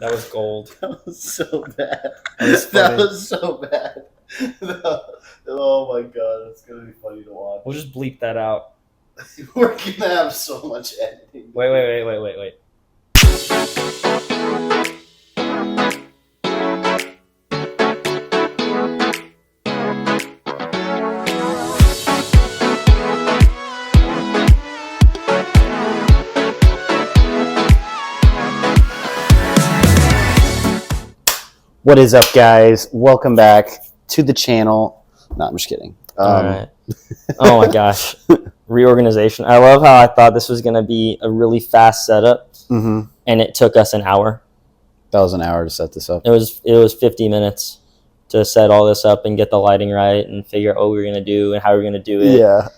That was gold. That was so bad. That was so bad. Oh my god, it's gonna be funny to watch. We'll just bleep that out. We're gonna have so much editing. Wait. What is up, guys? Welcome back to the channel. No, I'm just kidding. All right. Oh my gosh. Reorganization. I love how I thought this was going to be a really fast setup, and it took us an hour. That was an hour to set this up. It was 50 minutes to set all this up and get the lighting right and figure out what we were going to do and how we were going to do it. Yeah.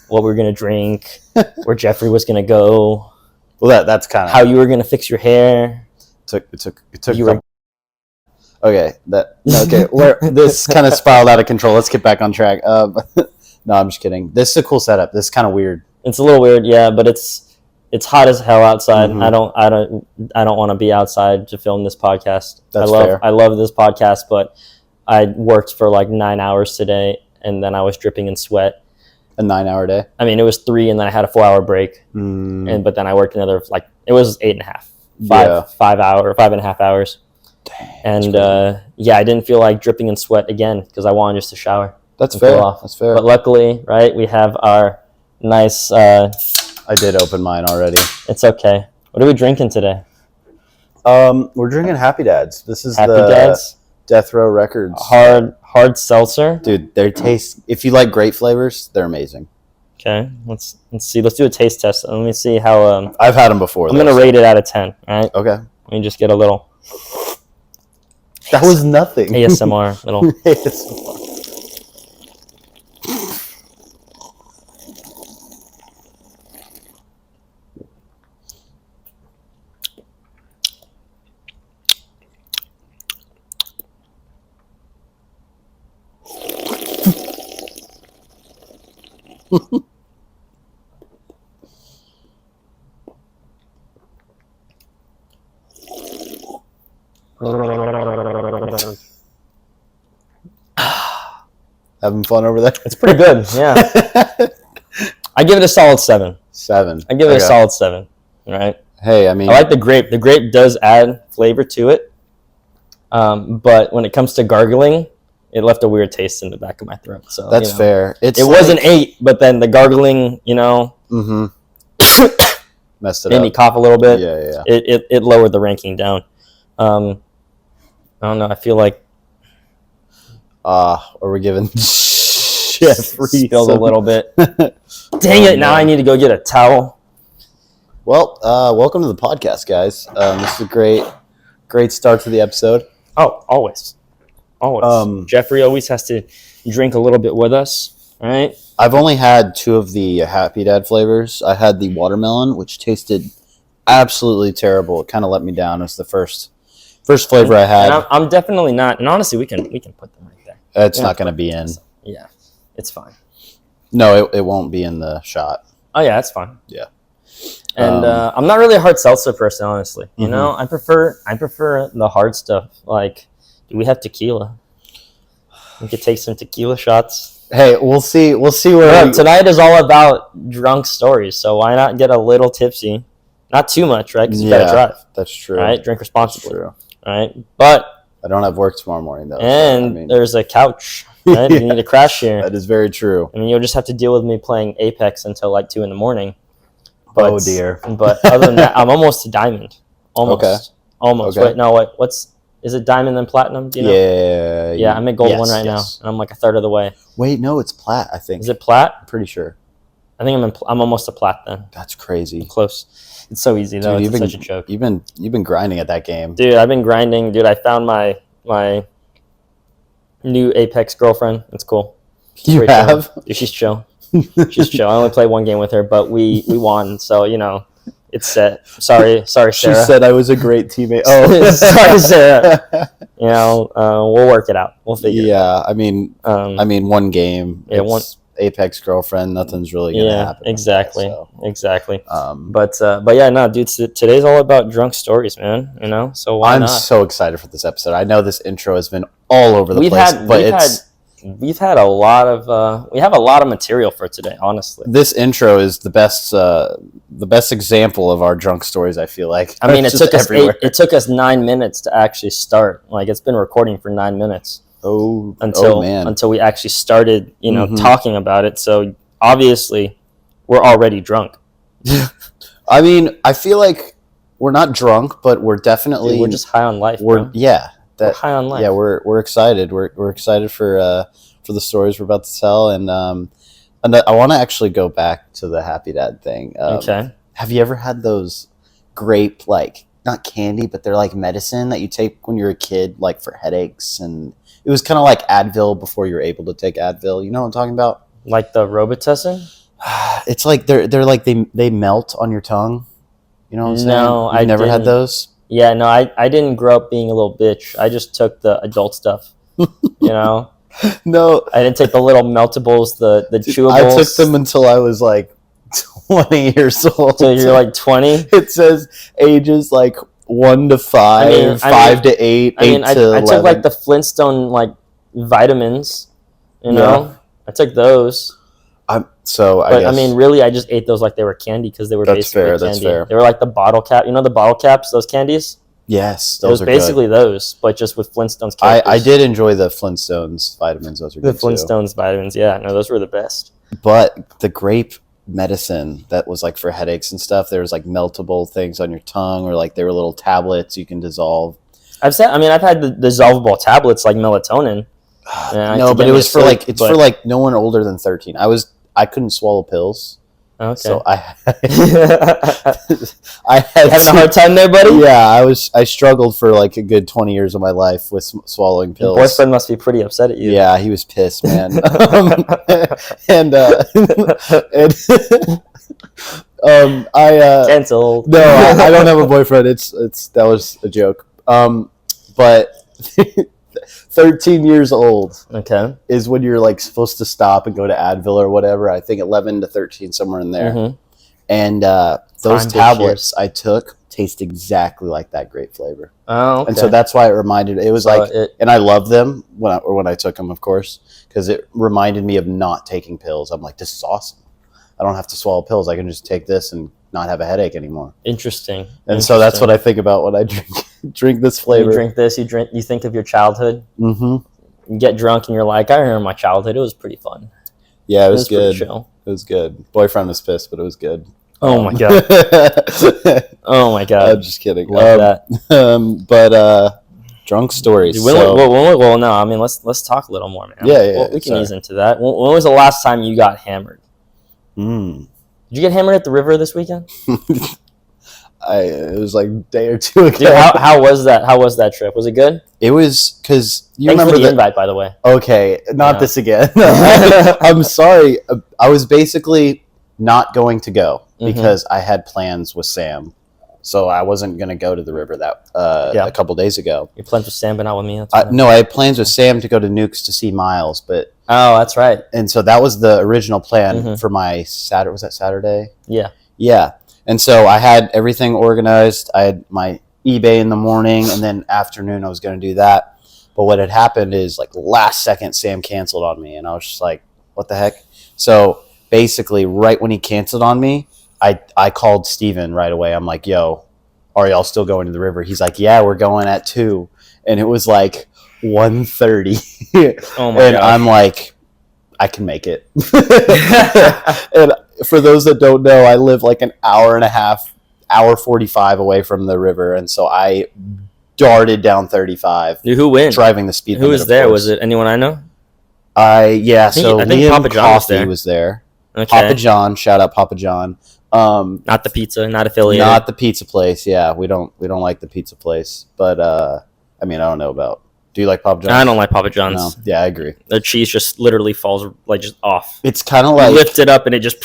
What we were going to drink, where Jeffrey was going to go. Well, that's kind of how you were going to fix your hair. It took. Okay, where this kind of spiraled out of control. Let's get back on track. No, I'm just kidding. This is a cool setup. This is kind of weird. It's a little weird, yeah, but it's hot as hell outside. I don't want to be outside to film this podcast. Fair. I love this podcast, but I worked for like 9 hours today, and then I was dripping in sweat. A 9-hour day? I mean, it was 3, and then I had a 4-hour break, but then I worked another it was 8.5, 5.5 hours. Dang, and I didn't feel like dripping in sweat again because I wanted just to shower. That's fair. That's fair. But luckily, right, we have our nice. I did open mine already. It's okay. What are we drinking today? We're drinking Happy Dads. This is Happy Dads Death Row Records hard seltzer. Dude, their taste. If you like grape flavors, they're amazing. Okay, let's see. Let's do a taste test. Let me see how. I've had them before. I'm gonna rate it out of 10. All right. Okay. Let me just get a little. That was nothing. ASMR, little. ASMR. Having fun over there? It's pretty good, yeah. I give it a solid 7. 7. I give it a solid 7. Right. Hey, I mean, I like the grape. The grape does add flavor to it, but when it comes to gargling, it left a weird taste in the back of my throat. So that's fair. It was an 8, but then the gargling, messed it made up. me cough a little bit. Yeah. It lowered the ranking down. I don't know. I feel like. Are we giving Jeffrey spilled a little bit? Dang it! Now I need to go get a towel. Well, welcome to the podcast, guys. This is a great start to the episode. Oh, always. Jeffrey always has to drink a little bit with us, right? I've only had 2 of the Happy Dad flavors. I had the watermelon, which tasted absolutely terrible. It kind of let me down. It was the first flavor I had. And I'm definitely not. And honestly, we can put them right there. It's not going to be in. Yeah, it's fine. No, it won't be in the shot. Oh yeah, that's fine. Yeah. And I'm not really a hard seltzer person, honestly. You know, I prefer the hard stuff. Like, do we have tequila? We could take some tequila shots. Hey, we'll see where tonight is all about drunk stories. So why not get a little tipsy? Not too much, right? Because you gotta drive. That's true. Right, drink responsibly. All right, but I don't have work tomorrow morning though. And there's a couch. Right? You need to crash here. That is very true. I mean, you'll just have to deal with me playing Apex until like 2 a.m. But, oh dear. But other than that, I'm almost to diamond. Almost. Okay. Almost. Okay. Wait, no, is it diamond then platinum? Do you know? Yeah, I'm at gold 1 right now, and I'm like a third of the way. Wait, no, it's plat, I think. Is it plat? I'm pretty sure. I think I'm almost a plat then. That's crazy. I'm close. It's so easy though. Dude, it's such a joke. You've been grinding at that game. Dude, I've been grinding. Dude, I found my new Apex girlfriend. It's cool. She's you have? Dude, she's chill. She's chill. I only played 1 game with her, but we won. So it's set. Sorry, Sarah. She said I was a great teammate. Oh, sorry, Sarah. We'll work it out. We'll figure it out. Yeah, I mean, 1 game. Yeah, apex girlfriend, nothing's really gonna happen. Exactly, like that, exactly. so. But yeah, no, dude. Today's all about drunk stories, man. So why not? I'm so excited for this episode. I know this intro has been all over the place, but we've had a lot of we have a lot of material for today. Honestly, this intro is the best example of our drunk stories. I feel like. I mean, it took us 9 minutes to actually start. Like, it's been recording for 9 minutes. Until we actually started, talking about it. So obviously, we're already drunk. I mean, I feel like we're not drunk, but we're definitely we're just high on life. We're high on life. Yeah, we're excited. We're excited for the stories we're about to tell, and I want to actually go back to the Happy Dad thing. Okay. Have you ever had those grape, like, not candy, but they're like medicine that you take when you're a kid, like for headaches? And it was kind of like Advil before you were able to take Advil. You know what I'm talking about? Like the Robitussin? It's like they're like they melt on your tongue. You know what I'm saying? No, I never had those. Yeah, no, I didn't grow up being a little bitch. I just took the adult stuff. No, I didn't take the little meltables, the chewables. I took them until I was like 20 years old. So you're like 20? It says ages like 1 to 5, 5 to 8, 8 to 11. I took like the Flintstone like vitamins. I took those. I mean, really, I just ate those like they were candy because they were basically candy. That's fair. They were like the bottle cap. You know the bottle caps, those candies? Yes, those are basically good. Those, but just with Flintstones characters. I did enjoy the Flintstones vitamins. Those were good too. The Flintstones vitamins, yeah. No, those were the best. But the grape medicine that was like for headaches and stuff, there was like meltable things on your tongue, or like they were little tablets you can dissolve. I've had the dissolvable tablets like melatonin. No, but it was for like no one older than 13. I couldn't swallow pills. Okay. So I had having a hard time there, buddy? Yeah, I struggled for like a good 20 years of my life with swallowing pills. Your boyfriend must be pretty upset at you. Yeah, he was pissed, man. Canceled. No, I don't have a boyfriend. That was a joke. But 13 years old is when you're like supposed to stop and go to Advil or whatever. I think 11 to 13, somewhere in there. Mm-hmm. And those tablets I took taste exactly like that grape flavor. Oh, okay. And so that's why it was and I loved them when I took them, of course, because it reminded me of not taking pills. I'm like, this is awesome. I don't have to swallow pills. I can just take this and not have a headache anymore. Interesting. So that's what I think about when I drink this flavor. You drink this, you think of your childhood. Mm-hmm. You get drunk and you're like, I remember my childhood. It was pretty fun. Yeah, it was good. Chill. It was good. Boyfriend was pissed, but it was good. Oh my god. Oh my god. I'm just kidding. Love that. But drunk stories. Well, no. I mean, let's talk a little more, man. Yeah. We can ease into that. When was the last time you got hammered? Did you get hammered at the river this weekend? It was like a day or two ago. Dude, how was that? How was that trip? Was it good? It was, because you Thanks remember for the invite, by the way. Okay, not this again. I'm sorry. I was basically not going to go because I had plans with Sam, so I wasn't going to go to the river a couple days ago. Your plans with Sam, but not with me. No, I had plans with Sam to go to Nukes to see Miles, but that's right. And so that was the original plan for my Saturday. Was that Saturday? Yeah. Yeah. And so I had everything organized. I had my eBay in the morning, and then afternoon I was going to do that. But what had happened is, like, last second, Sam canceled on me, and I was just like, what the heck? So basically, right when he canceled on me, I called Steven right away. I'm like, yo, are y'all still going to the river? He's like, yeah, we're going at 2. And it was like 1:30. Oh my God. I'm like, I can make it. And for those that don't know, I live like an hour and a half, hour 45 away from the river, and so I darted down 35. Dude, who wins? Driving the speed limit. Who was there? Was it anyone I know? I think Liam Papa John was there. Okay. Papa John, shout out Papa John. Not the pizza, not affiliated. Not the pizza place. Yeah, we don't like the pizza place, but I mean, I don't know about. Do you like Papa John's? I don't like Papa John's. No. Yeah, I agree. The cheese just literally falls like just off. It's kind of like you lift it up and it just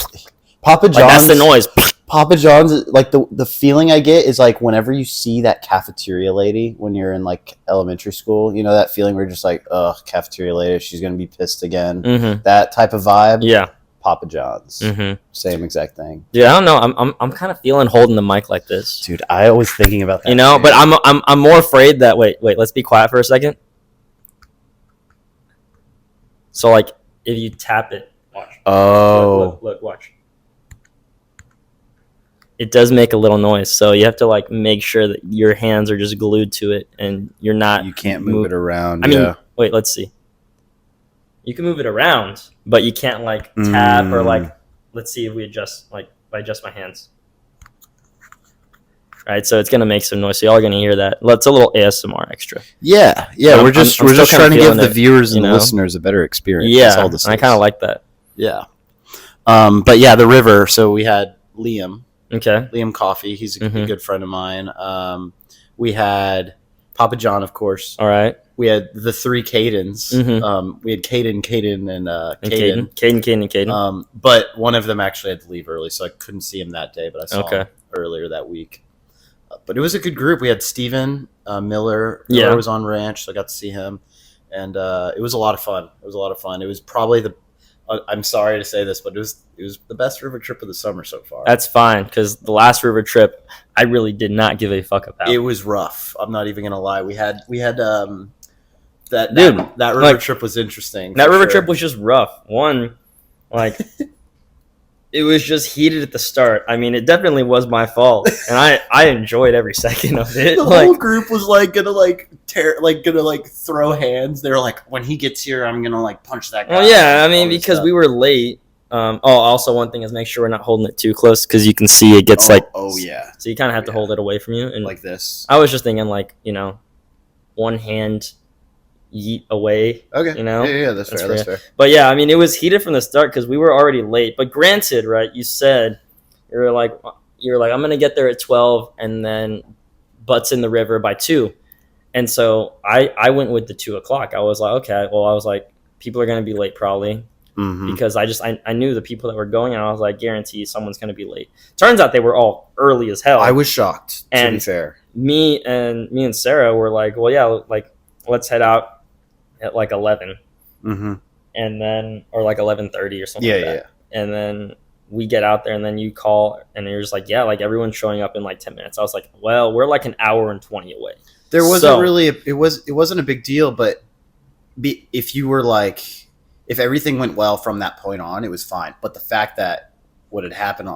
Papa John's. Like, that's the noise. Papa John's, like the feeling I get is like whenever you see that cafeteria lady when you're in like elementary school, you know, that feeling where you're just like, ugh, cafeteria lady, she's gonna be pissed again. Mm-hmm. That type of vibe. Yeah. Papa John's. Mm-hmm. Same exact thing. Dude, I don't know. I'm kind of feeling holding the mic like this. Dude, I was thinking about that. You know, too. But I'm more afraid that wait, let's be quiet for a second. So like if you tap it, watch. Oh. Look, watch. It does make a little noise, so you have to like make sure that your hands are just glued to it and you're not. You can't move it around. I mean, wait, let's see. You can move it around, but you can't like tap or like. Let's see if we adjust. Like, if I adjust my hands. All right, so it's gonna make some noise. So y'all are gonna hear that. It's a little ASMR extra. Yeah. We're just trying to give the viewers and the listeners a better experience. Yeah, that's all this is. I kind of like that. Yeah. But yeah, the river. So we had Liam. Okay. Liam Coffee. He's a good friend of mine. We had Papa John, of course. All right. We had the three Cadens. We had Caden, and Caden. Caden. But one of them actually had to leave early, so I couldn't see him that day. But I saw him earlier that week. But it was a good group. We had Steven Miller. Miller was on ranch, so I got to see him. And it was a lot of fun. It was probably I'm sorry to say this, but it was the best river trip of the summer so far. That's fine, because the last river trip, I really did not give a fuck about. It was rough. I'm not even gonna lie. We had that river trip was interesting. That river trip was just rough. One, like, it was just heated at the start. I mean, it definitely was my fault, and I enjoyed every second of it. The whole group was gonna throw hands. They were like, when he gets here, I'm gonna punch that guy. Well, yeah, I mean, because we were late. Also one thing is make sure we're not holding it too close, because you can see it gets so you kind of have to hold it away from you, and like this. I was just thinking one hand yeet away. Okay. Yeah, that's fair. But yeah, I mean, it was heated from the start because we were already late. But granted, right? You said you were like I'm gonna get there at 12, and then butts in the river by 2, and so I went with the 2 o'clock. I was like, okay, well, I was like, people are gonna be late probably. Because I knew the people that were going, and I was like, guarantee someone's gonna be late. Turns out they were all early as hell. I was shocked. To be fair, me and Sarah were like, well, yeah, like let's head out at like 11, and then or like 11:30 or something. Yeah. And then we get out there, and then you call, and you're just like, yeah, like everyone's showing up in like 10 minutes. I was like, well, we're like an hour and 20 away. There wasn't it wasn't a big deal, but if everything went well from that point on, it was fine. But the fact that what had happened,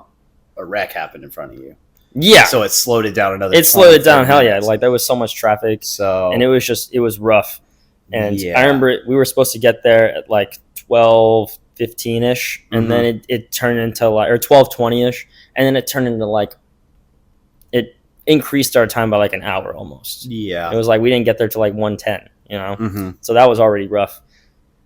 a wreck happened in front of you. Yeah. So it slowed it down another. It slowed it down. Hell yeah! Like there was so much traffic. And it was rough. And I remember we were supposed to get there at like 12:15ish, and then it turned into like, or 12:20ish, and then it turned into like, it increased our time by like an hour almost. Yeah. It was like we didn't get there till like 1:10. So that was already rough.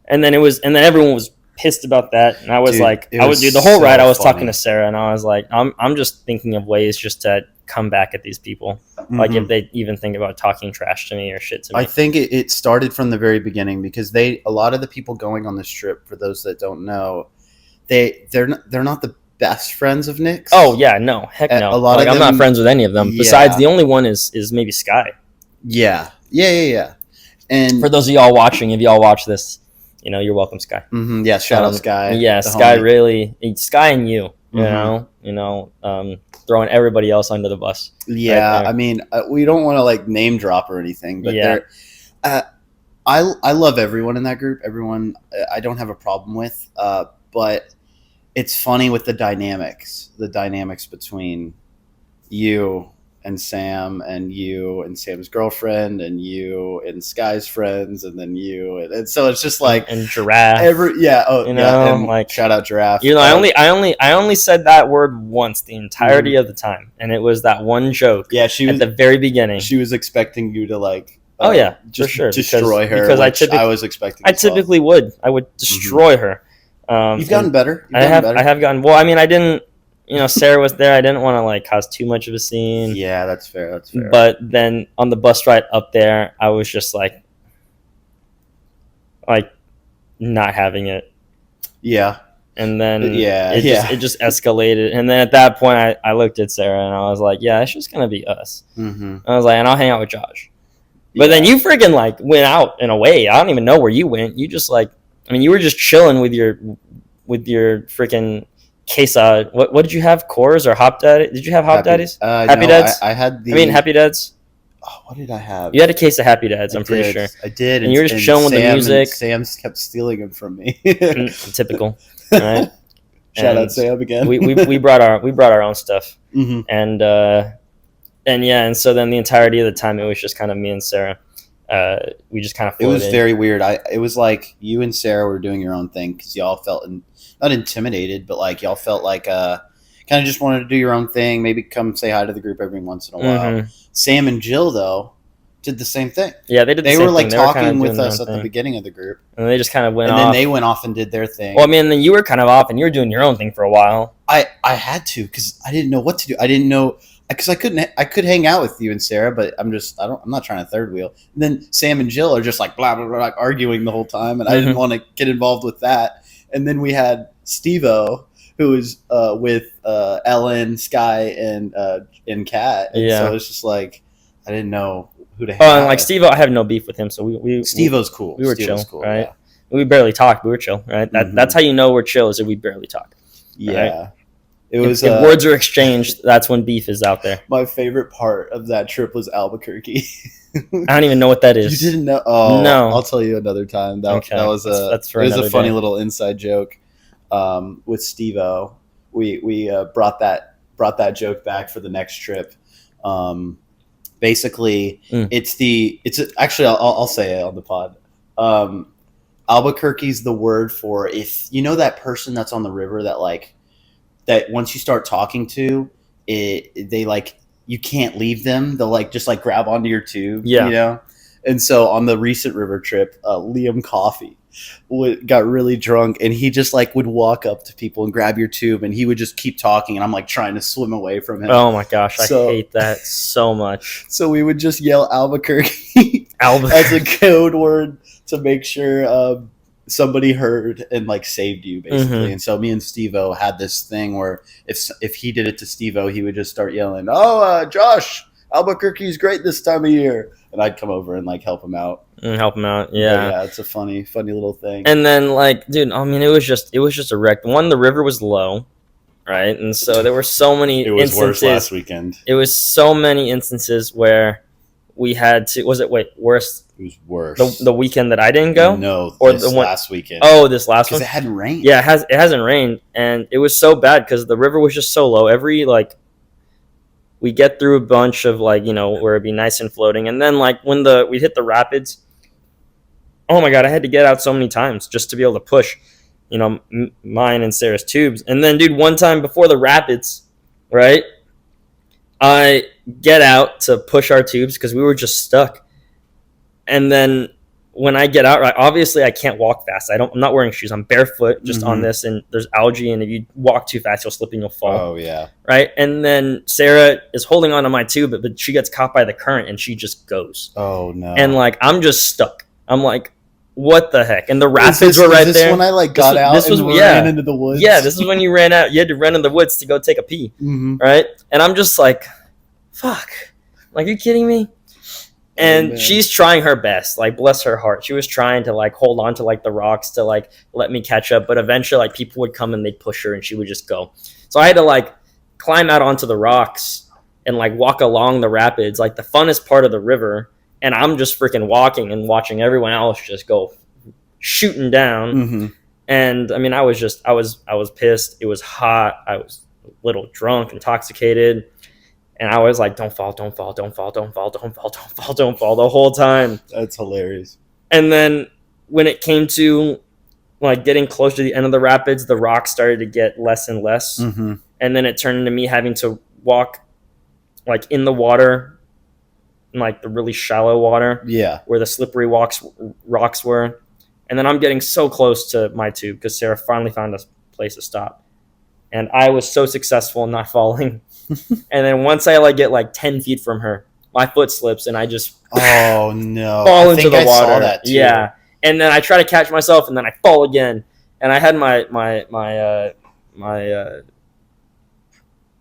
And then everyone was pissed about that, and I was the whole ride I was talking to Sarah, and I was like, I'm just thinking of ways just to come back at these people, like if they even think about talking trash to me or shit to me. I think it started from the very beginning, because a lot of the people going on this trip, for those that don't know, they're not the best friends of Nick's. Oh yeah, no, heck no. I'm not friends with any of them. Yeah. Besides, the only one is maybe Sky. Yeah. And for those of y'all watching, if y'all watch this, you're welcome, Sky. Yeah, shout out Sky. Yeah, Sky homie. Sky and you. Throwing everybody else under the bus. Yeah, right, I mean, we don't want to name drop or anything, but I love everyone in that group. Everyone, I don't have a problem with. But it's funny with the dynamics between you and Sam, and you and Sam's girlfriend, and you and Sky's friends, and then you, and so it's just like, and Giraffe. Shout out Giraffe. I only said that word once the entirety of the time, and it was that one joke. Yeah, she was at the very beginning. She was expecting you to for sure, destroy her. Because I was expecting. I typically would. I would destroy her. You've gotten better. I have gotten. Well, I mean, I didn't. Sarah was there. I didn't want to cause too much of a scene. Yeah, that's fair. But then on the bus ride up there, I was just like not having it. Yeah. And then it just escalated. And then at that point, I looked at Sarah and I was like, yeah, it's just gonna be us. Mm-hmm. I was like, and I'll hang out with Josh. But then you freaking like went out and away. I don't even know where you went. You just like, I mean, you were just chilling with your freaking queso. What did you have? Coors or Hop Daddy? Did you have Hop Daddies? Happy Dads? I had Happy Dads. Oh, what did I have? You had a case of Happy Dads. I'm pretty sure. I did. And you were just chilling with the music. Sam kept stealing them from me. Typical. All right. Shout out Sam again. we brought our own stuff. Mm-hmm. And so then the entirety of the time it was just kind of me and Sarah. We just kind of floated. It was very weird. It was like you and Sarah were doing your own thing because y'all felt not intimidated, but like y'all felt like kind of just wanted to do your own thing. Maybe come say hi to the group every once in a while. Mm-hmm. Sam and Jill though did the same thing. Yeah, they did. They were like talking with us at the beginning of the group, and they just kind of went off. And then they went off and did their thing. Well, I mean, then you were kind of off, and you were doing your own thing for a while. I had to because I didn't know what to do. I didn't know because I could hang out with you and Sarah, but I'm not trying to third wheel. And then Sam and Jill are just like blah blah blah, like arguing the whole time, and I didn't want to get involved with that. And then we had Steve-O, who was with Ellen, Sky, and Kat. And so it's just like I didn't know who to hang out and like with. Steve-O, I have no beef with him, so we Steve-O's cool. We were Steve-O's chill, cool, right? Yeah. We barely talked, but we were chill, right? That's how you know we're chill is that we barely talk. Yeah. Right? It was if words are exchanged, that's when beef is out there. My favorite part of that trip was Albuquerque. I don't even know what that is. You didn't know? Oh, no. I'll tell you another time. That was a funny little inside joke with Steve-O. We brought that joke back for the next trip. Basically, actually I'll say it on the pod. Albuquerque's the word for if you know that person that's on the river that once you start talking to they like you can't leave them. They'll like just like grab onto your tube. Yeah. You know. And so on the recent river trip, Liam Coffey got really drunk and he just like would walk up to people and grab your tube and he would just keep talking and I'm like trying to swim away from him. Oh my gosh, I hate that so much. So we would just yell Albuquerque as a code word to make sure somebody heard and like saved you basically. Mm-hmm. And so me and Steve-O had this thing where if he did it to Steve-O, he would just start yelling, Josh, Albuquerque's great this time of year. And I'd come over and like help him out. Yeah, it's a funny little thing. And then like, dude, I mean, it was just a wreck. One, the river was low, right? And so there were so many instances. It was worse last weekend. It was so many instances where we had to. Worse? It was worse. The weekend that I didn't go. No, or this last weekend. Oh, this last one. Because it hadn't rained. Yeah, it hasn't rained, and it was so bad because the river was just so low. We get through a bunch of where it'd be nice and floating, and then like when we hit the rapids, oh my god, I had to get out so many times just to be able to push, mine and Sarah's tubes. And then, dude, one time before the rapids, right, I get out to push our tubes because we were just stuck, and then when I get out, right, obviously I can't walk fast. I'm not wearing shoes. I'm barefoot just on this, and there's algae, and if you walk too fast, you'll slip and you'll fall. Oh, yeah. Right? And then Sarah is holding on to my tube, but she gets caught by the current, and she just goes. Oh, no. And, like, I'm just stuck. I'm like, what the heck? And the rapids were right there. This when I, got out and ran into the woods? Yeah, this is when you ran out. You had to run in the woods to go take a pee. Mm-hmm. Right? And I'm just like, fuck. Like, are you kidding me? And she's trying her best, like, bless her heart. She was trying to like hold on to like the rocks to like let me catch up, but eventually like people would come and they'd push her and she would just go. So I had to like climb out onto the rocks and like walk along the rapids, like the funnest part of the river, and I'm just freaking walking and watching everyone else just go shooting down. Mm-hmm. And I mean, I was pissed. It was hot. I was a little drunk, intoxicated. And I was like, don't fall the whole time. That's hilarious. And then when it came to like getting close to the end of the rapids, the rocks started to get less and less. Mm-hmm. And then it turned into me having to walk like in the water, in like the really shallow water. Yeah. Where the slippery rocks were. And then I'm getting so close to my tube because Sarah finally found a place to stop. And I was so successful in not falling. And then once I like get like 10 feet from her, my foot slips and I just fall into the water. Saw that too. Yeah. And then I try to catch myself and then I fall again. and I had my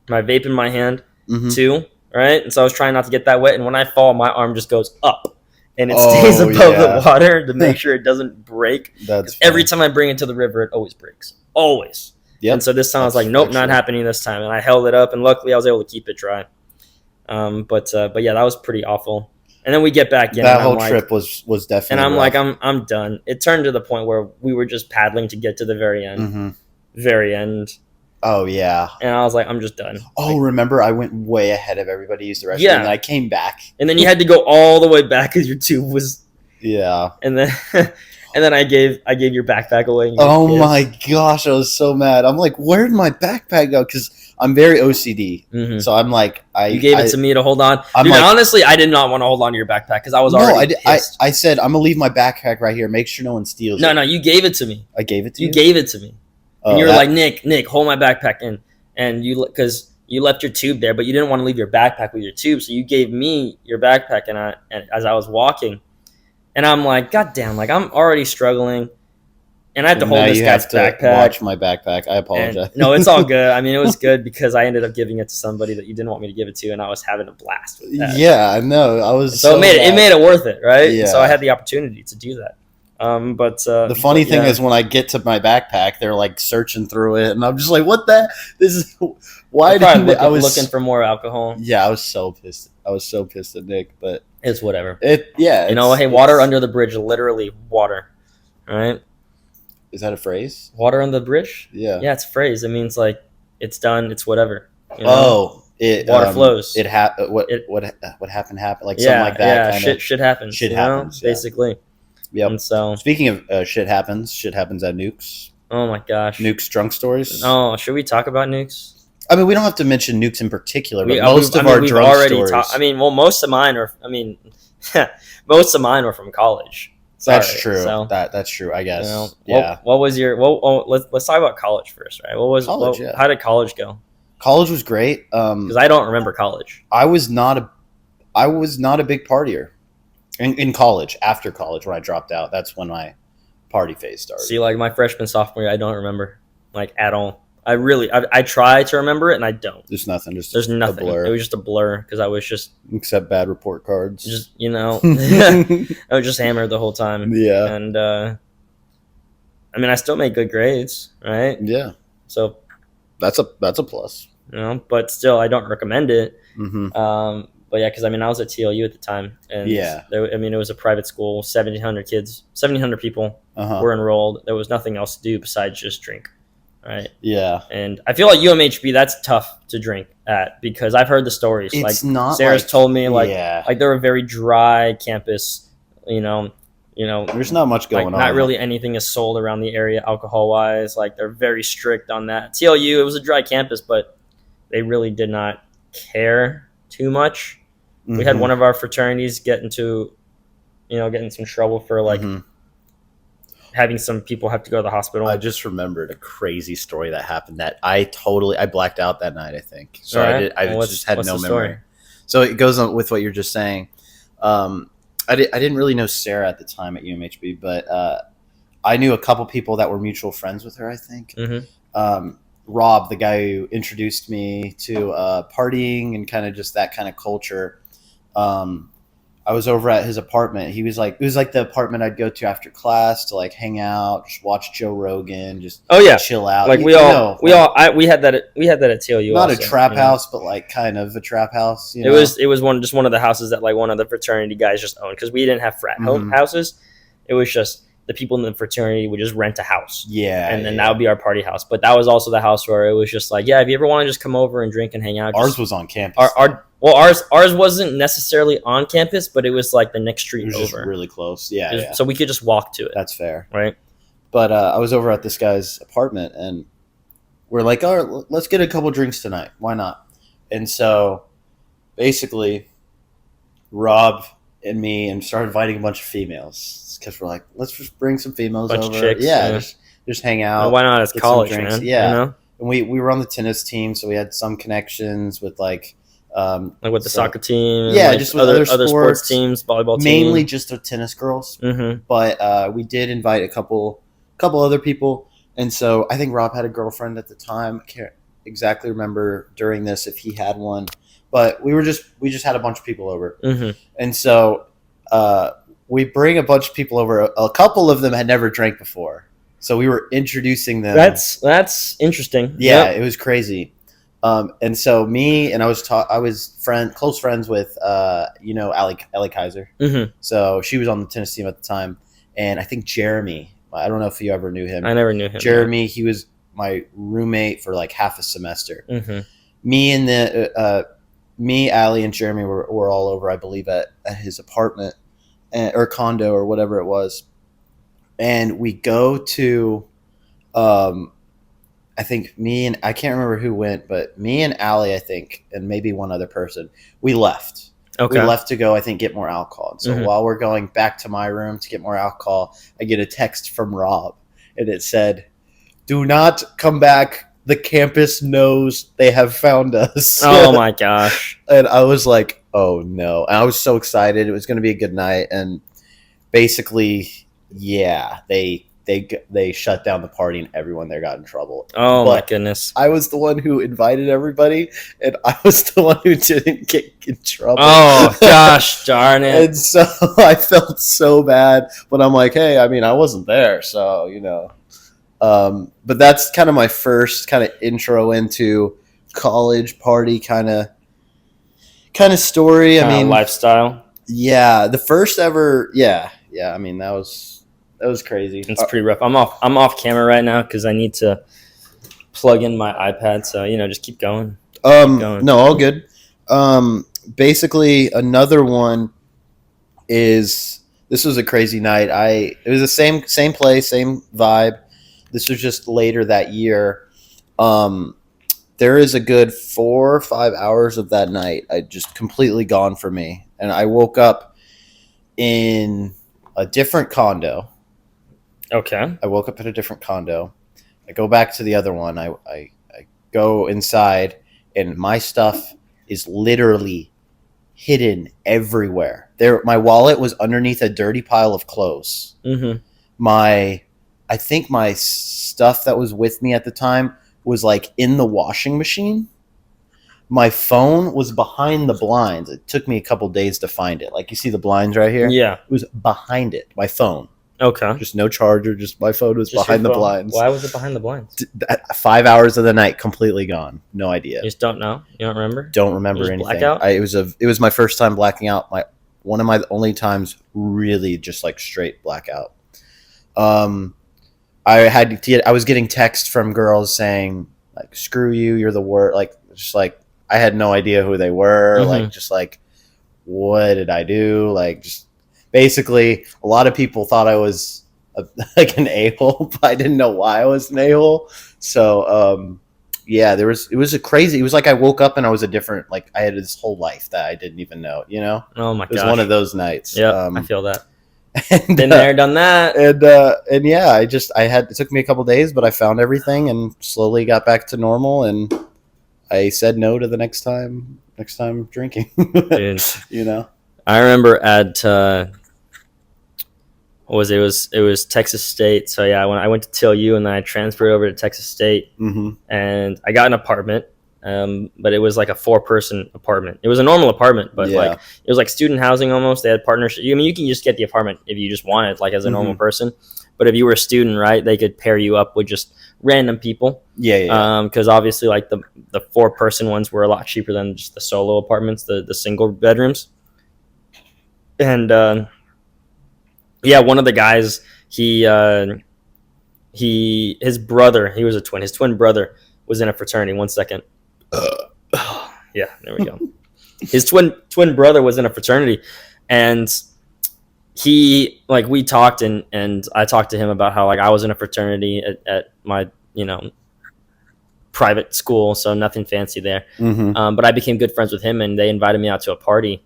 vape in my hand too, right? And so I was trying not to get that wet. And when I fall, my arm just goes up, and it stays above the water to make sure it doesn't break. That's every time I bring it to the river, it always breaks, always. Yep. And so this time I was like, nope, not happening this time. And I held it up, and luckily I was able to keep it dry. But yeah, that was pretty awful. And then we get back in. That whole trip was definitely. And I'm rough. like, I'm done. It turned to the point where we were just paddling to get to the very end. Very end. Oh yeah. And I was like, I'm just done. Oh, remember I went way ahead of everybody, used the restroom, and then I came back. And then you had to go all the way back because your tube was. Yeah. And then. And then I gave your backpack away. Oh my gosh, I was so mad. I'm like, where'd my backpack go? Because I'm very OCD. So I'm like, you gave it to me to hold on. Dude, like, honestly, I did not want to hold on to your backpack because I was already pissed. I said, I'm going to leave my backpack right here. Make sure no one steals it. No, you gave it to me. I gave it to you? You gave it to me. And you were like, Nick, hold my backpack in. And because you left your tube there, but you didn't want to leave your backpack with your tube. So you gave me your backpack and as I was walking. And I'm like, God damn, like I'm already struggling. And I have to hold this guy's backpack. Watch my backpack. I apologize. No, it's all good. I mean, it was good because I ended up giving it to somebody that you didn't want me to give it to, and I was having a blast with that. Yeah, I know. I was so it made it worth it, right? Yeah. So I had the opportunity to do that. But the funny thing is, when I get to my backpack, they're like searching through it, and I'm just like, "What the? This is why?" I was looking for more alcohol. Yeah, I was so pissed. I was so pissed at Nick, but it's whatever. Hey, water under the bridge, literally water. All right. Is that a phrase? Water under the bridge? Yeah. Yeah, it's a phrase. It means like it's done. It's whatever. You know? Water flows. What happened happened. Like something like that. Yeah, shit happens. Shit happens. Basically. Yep. And so speaking of shit happens at Nukes. Oh my gosh. Nukes drunk stories. Oh, should we talk about Nukes? I mean, we don't have to mention Nukes in particular, but most of our drunk stories. Most of mine are. Most of mine were from college. That's true. So, that's true. I guess. What was your? Let's talk about college first, right? What was college? How did college go? College was great. Because I don't remember college. I was not a big partier in college. After college, when I dropped out, that's when my party phase started. See, like my freshman, sophomore year, I don't remember like at all. I try to remember it and I don't. There's nothing. There's nothing. It was just a blur because I was just except bad report cards. Just I was just hammered the whole time. Yeah. And I mean, I still make good grades, right? Yeah. So that's a plus. But still, I don't recommend it. Mm-hmm. But yeah, because I mean, I was at TLU at the time, and it was a private school, 1,700 kids, 1,700 people were enrolled. There was nothing else to do besides just drink. Right. Yeah. And I feel like UMHB, that's tough to drink at because I've heard the stories. It's like not Sarah's told me like they're a very dry campus, you know, there's not much going on. Not really anything is sold around the area alcohol wise. Like they're very strict on that. TLU, it was a dry campus, but they really did not care too much. Mm-hmm. We had one of our fraternities get in some trouble for like having some people have to go to the hospital. I just remembered a crazy story that happened that I blacked out that night, I think. So I just had no memory. Story? So it goes on with what you're just saying. I didn't really know Sarah at the time at UMHB, but I knew a couple people that were mutual friends with her, I think. Mm-hmm. Rob, the guy who introduced me to partying and kind of just that kind of culture. I was over at his apartment. It was like the apartment I'd go to after class to like hang out, just watch Joe Rogan, just chill out. Like we had that at TLU. Not also, a trap house, but like kind of a trap house. It was one of the houses that like one of the fraternity guys just owned because we didn't have frat houses. It was just the people in the fraternity would just rent a house. Yeah. And then that would be our party house. But that was also the house where it was just like, if you ever want to just come over and drink and hang out. Ours was on campus. Ours wasn't necessarily on campus, but it was like the next street over. Just really close. Yeah. So we could just walk to it. That's fair. Right. But I was over at this guy's apartment and we're like, all right, let's get a couple drinks tonight. Why not? And so basically Rob and me and started inviting a bunch of females because we're like, let's just bring some females over. Chicks, just hang out. Well, why not? It's college, man. Yeah. And we were on the tennis team, so we had some connections with like with the soccer team. Yeah, just with other sports teams, volleyball team. Mainly just the tennis girls. Mm-hmm. But we did invite a couple other people. And so I think Rob had a girlfriend at the time. I can't exactly remember during this if he had one, but we just had a bunch of people over. Mm-hmm. And so we bring a bunch of people over. A couple of them had never drank before, so we were introducing them. That's interesting. Yeah, It was crazy. And so me and I was close friends with Allie Kaiser. Mm-hmm. So she was on the tennis team at the time, and I think Jeremy. I don't know if you ever knew him. I never knew him. Jeremy, he was my roommate for like half a semester. Mm-hmm. Me, Allie, and Jeremy were all over, I believe, at his apartment or condo or whatever it was. And we go to, I think I can't remember who went, but me and Allie, I think, and maybe one other person, we left. Okay. We left to go, I think, get more alcohol. And so while we're going back to my room to get more alcohol, I get a text from Rob, and it said, "Do not come back. The campus knows they have found us." Oh my gosh. And I was like, oh no. And I was so excited. It was going to be a good night. And basically, yeah, they shut down the party and everyone there got in trouble. Oh my goodness. I was the one who invited everybody, and I was the one who didn't get in trouble. Oh gosh, darn it. And so I felt so bad, but I'm like, hey, I mean, I wasn't there, so, you know. But that's kind of my first kind of intro into college party kind of story. I mean, lifestyle. Yeah, the first ever. Yeah. I mean, that was crazy. It's pretty rough. I'm off camera right now because I need to plug in my iPad. So just keep going. No, all good. Basically, another one is this was a crazy night. It was the same place, same vibe. This was just later that year. There is a good 4 or 5 hours of that night I just completely gone for me, and I woke up in a different condo. Okay. I woke up at a different condo. I go back to the other one. I go inside, and my stuff is literally hidden everywhere. My wallet was underneath a dirty pile of clothes. Mm-hmm. I think my stuff that was with me at the time was like in the washing machine. My phone was behind the blinds. It took me a couple days to find it. Like you see the blinds right here? Yeah. It was behind it, my phone. Okay. Just no charger, just my phone was behind the blinds. Why was it behind the blinds? 5 hours of the night, completely gone. No idea. You just don't know? You don't remember? Don't remember anything. Blackout? It was my first time blacking out. One of my only times really just like straight blackout. I was getting texts from girls saying like, "Screw you, you're the worst." Like, just like I had no idea who they were. Mm-hmm. Like, just like, what did I do? Like, just basically, a lot of people thought I was like an a-hole, but I didn't know why I was an a-hole. So, yeah, it was like I woke up and I was a different, like I had this whole life that I didn't even know, you know? Oh my god. It was one of those nights. Yeah, I feel that. And, been there, done that. And yeah, it took me a couple days, but I found everything and slowly got back to normal, and I said no to the next time drinking. Dude. You know? I remember at it was Texas State. So yeah, when I went to TLU and then I transferred over to Texas State, and I got an apartment. But it was like a 4-person apartment. It was a normal apartment, but like it was like student housing almost. They had partnership. I mean, you can just get the apartment if you just want it, like as a normal person. But if you were a student, right, they could pair you up with just random people. Yeah. Because obviously, like the 4-person ones were a lot cheaper than just the solo apartments, the single bedrooms. And yeah, one of the guys, his brother, he was a twin. His twin brother was in a fraternity. 1 second. Yeah, there we go. His twin brother was in a fraternity, and he, like, we talked and I talked to him about how like I was in a fraternity at my private school, so nothing fancy there. But I became good friends with him, and they invited me out to a party,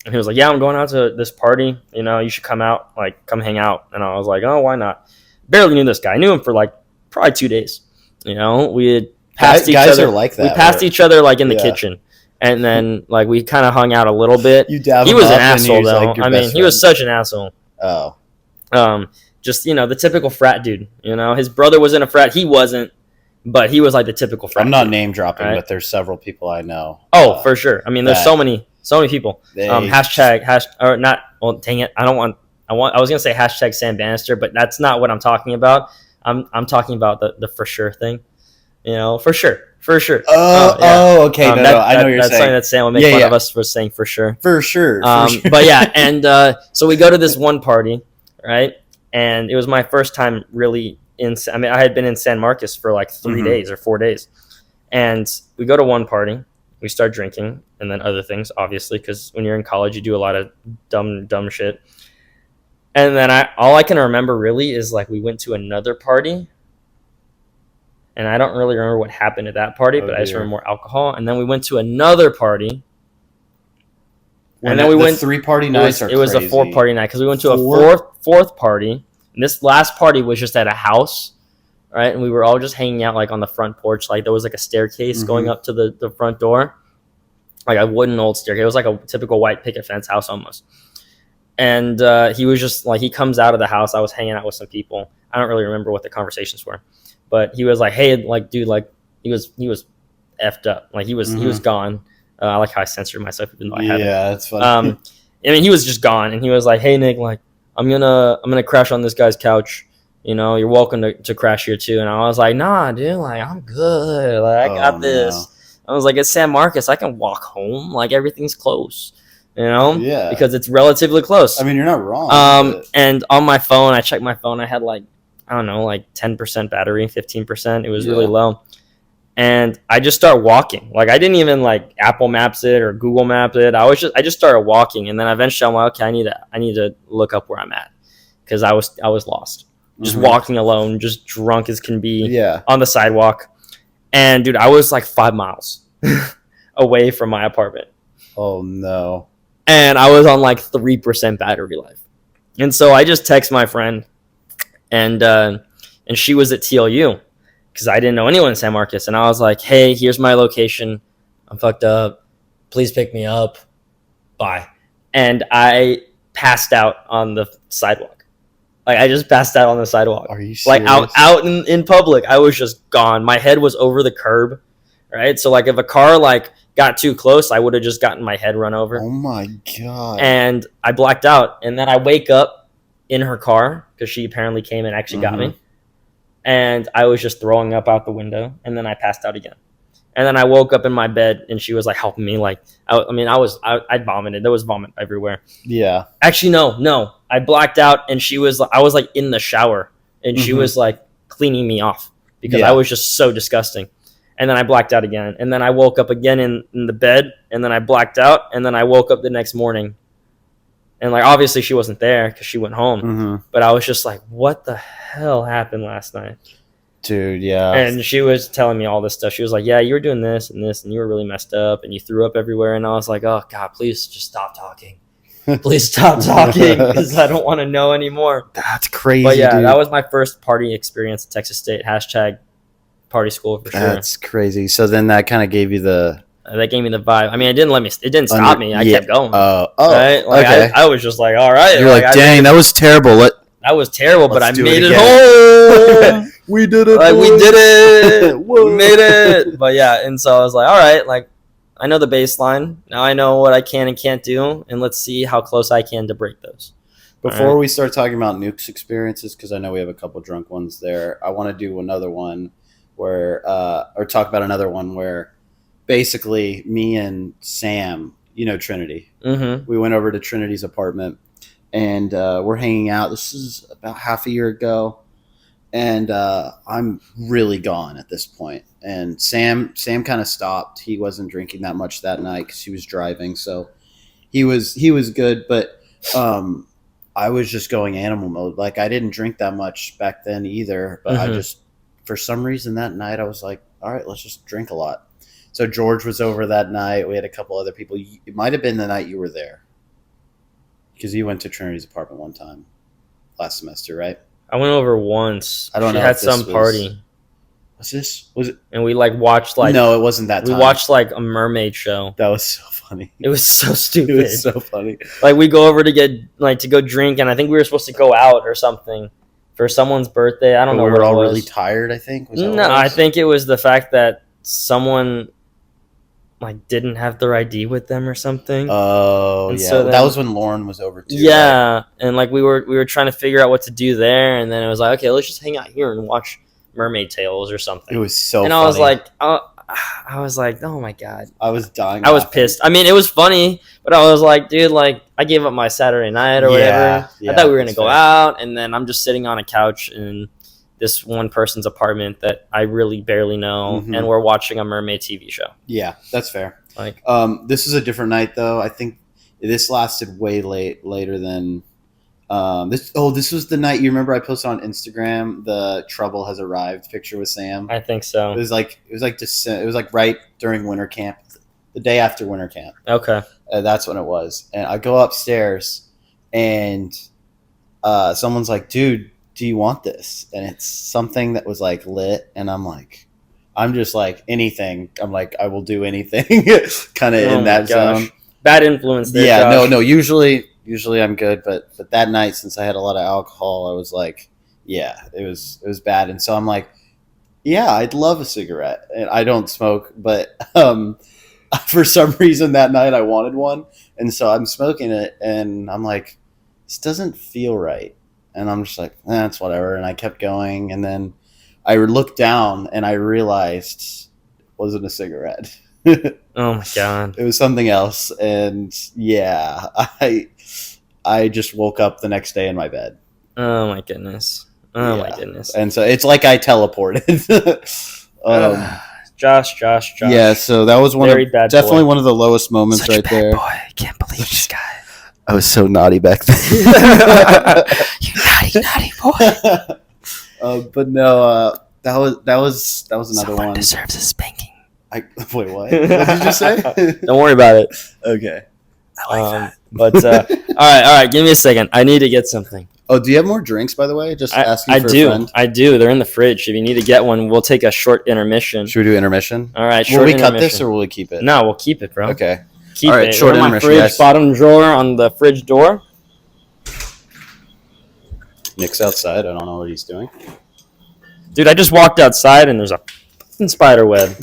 and he was like, "Yeah, I'm going out to this party. You should come out, like come hang out." And I was like, "Oh, why not?" Barely knew this guy. I knew him for like probably 2 days. We had passed each other. Are like that. We passed each other like in the kitchen, and then like we kind of hung out a little bit. He was an asshole though. He was such an asshole. Oh. just, the typical frat dude. His brother was in a frat. He wasn't, but he was like the typical frat. I'm not dude, name dropping, right? But there's several people I know. Oh, for sure. I mean, there's so many people. Or not. Well, dang it. I was gonna say hashtag Sam Bannister, but that's not what I'm talking about. I'm talking about the for sure thing. For sure. Okay. I know what you're that's saying. Something that Sam would make fun of us for saying for sure. For sure. But yeah, and so we go to this one party, right? And it was my first time really I had been in San Marcos for like 3 days or 4 days. And we go to one party, we start drinking, and then other things, obviously, because when you're in college, you do a lot of dumb shit. And then all I can remember really is like we went to another party. And I don't really remember what happened at that party, but I just remember more alcohol. And then we went to another party. And then we went 3-party nights. It was a 4-party night because we went to a fourth party. And this last party was just at a house, right? And we were all just hanging out like on the front porch. Like there was like a staircase going up to the front door, like a wooden old staircase. It was like a typical white picket fence house almost. And he was just like, he comes out of the house. I was hanging out with some people. I don't really remember what the conversations were. But he was like, hey, like, dude, like, he was effed up. Like, he was gone. I like how I censored myself, even though I haven't. Yeah, that's funny. I mean, he was just gone, and he was like, hey, Nick, like, I'm gonna crash on this guy's couch. You're welcome to crash here too. And I was like, nah, dude, like, I'm good. Like, I got this. No. I was like, it's San Marcos. I can walk home. Like, everything's close. Yeah. Because it's relatively close. I mean, you're not wrong. And on my phone, I checked my phone. I had like, I don't know, like 10% battery, 15%. It was really low. And I just started walking. Like I didn't even like Apple Maps it or Google Map it. I just started walking. And then eventually I'm like, okay, I need to look up where I'm at. Because I was lost. Just walking alone, just drunk as can be on the sidewalk. And dude, I was like 5 miles away from my apartment. Oh no. And I was on like 3% battery life. And so I just text my friend. And she was at TLU because I didn't know anyone in San Marcos. And I was like, hey, here's my location. I'm fucked up. Please pick me up. Bye. And I passed out on the sidewalk. Like, I just passed out on the sidewalk. Are you serious? Like, out in public. I was just gone. My head was over the curb, right? So, like, if a car, like, got too close, I would have just gotten my head run over. Oh, my God. And I blacked out. And then I wake up in her car because she apparently came and actually got me, and I was just throwing up out the window, and then I passed out again, and then I woke up in my bed and she was like helping me. Like I vomited. There was vomit everywhere. Yeah. Actually, no, I blacked out, and I was like in the shower, and she was like cleaning me off because I was just so disgusting. And then I blacked out again, and then I woke up again in the bed, and then I blacked out, and then I woke up the next morning. And, like, obviously she wasn't there because she went home. But I was just like, what the hell happened last night? Dude, yeah. And she was telling me all this stuff. She was like, yeah, you were doing this and this, and you were really messed up, and you threw up everywhere. And I was like, oh, God, please just stop talking. Please stop talking because I don't want to know anymore. That's crazy, But, yeah, dude. that was my first party experience at Texas State. Hashtag party school for sure. That's crazy. So then that kind of gave you the... That gave me the vibe. I mean, it didn't stop me. I kept going. Right? Like, okay. I was just like, all right. You're like, dang, that was terrible. That was terrible, but I made it home. We did it. Like, we did it. We made it. But yeah, and so I was like, all right, like, I know the baseline. Now I know what I can and can't do, and let's see how close I can to break those. Before we start talking about Nuke's experiences, because I know we have a couple drunk ones there, I want to do another one where, or talk about another one where basically me and Sam, Trinity, we went over to Trinity's apartment, and we're hanging out. This is about half a year ago, and I'm really gone at this point. And Sam kind of stopped. He wasn't drinking that much that night because he was driving, so he was good. But I was just going animal mode. Like, I didn't drink that much back then either, but I just, for some reason that night, I was like, all right, let's just drink a lot. So George was over that night. We had a couple other people. It might have been the night you were there because you went to Trinity's apartment one time last semester, right? I went over once. I don't know. She had some party. Was it? And we watched No, it wasn't that time. We watched a mermaid show. That was so funny. It was so stupid. It was so funny. Like, we go over to go drink, and I think we were supposed to go out or something. for someone's birthday. I don't know. We were all really tired. I think. I think it was the fact that someone like didn't have their ID with them or something. Oh, and yeah. So then, that was when Lauren was over too. Yeah, right? And like we were trying to figure out what to do there, and then it was like, okay, let's just hang out here and watch Mermaid Tales or something. It was so. And funny. I was like, oh my god, I was dying. I was pissed. I mean, it was funny, but I was like, dude, like I gave up my Saturday night or whatever. I thought we were gonna go out, and then I'm just sitting on a couch in this one person's apartment that I really barely know, and we're watching a mermaid TV show. Yeah, that's fair. Like, this is a different night though. I think this lasted way later than this. Oh, this was the night you remember I posted on Instagram the "Trouble Has Arrived" picture with Sam. I think so. It was like right during winter camp, the day after winter camp. Okay, that's when it was. And I go upstairs, and someone's like, "Dude, do you want this?" And it's something that was like lit, and I'm just like anything. I'm like, I will do anything, kind of in that zone. Bad influence there. Yeah, Josh. No. Usually I'm good, but that night, since I had a lot of alcohol, I was like, yeah, it was bad. And so I'm like, yeah, I'd love a cigarette. And I don't smoke, but for some reason that night I wanted one, and so I'm smoking it, and I'm like, this doesn't feel right, and I'm just like, it's whatever. And I kept going, and then I looked down and I realized it wasn't a cigarette. Oh my god! It was something else, and yeah, I just woke up the next day in my bed. Oh my goodness! My goodness! And so it's like I teleported. Josh. Yeah, so that was definitely one of the lowest moments. Such right there. Boy, I can't believe this guy. I was so naughty back then. You naughty boy. But no, that was another Someone one. Deserves a spanking. Wait, what? What did you say? Don't worry about it. Okay, I like that. But all right. Give me a second. I need to get something. Oh, do you have more drinks, by the way? Just asking for a friend. I do. They're in the fridge. If you need to get one, we'll take a short intermission. Should we do intermission? All right. Will we cut this or will we keep it? No, we'll keep it, bro. Okay. Keep all right, it. Short in intermission. My fridge, guys. Bottom drawer on the fridge door. Nick's outside. I don't know what he's doing. Dude, I just walked outside and there's a fucking spider web.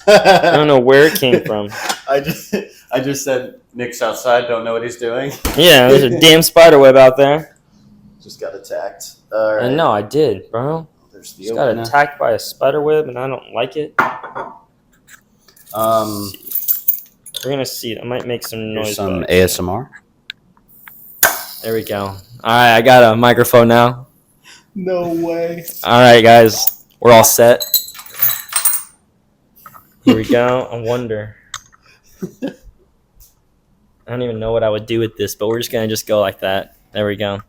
I don't know where it came from. I just said Nick's outside. Don't know what he's doing. Yeah, there's a damn spider web out there. Just got attacked. All right. No, I did, bro. There's the just got attacked by a spider web, and I don't like it. We're gonna see it. I might make some noise. Some ASMR. There we go. All right, I got a microphone now. No way. All right, guys, we're all set. Here we go. I wonder. I don't even know what I would do with this, but we're just gonna go like that. There we go.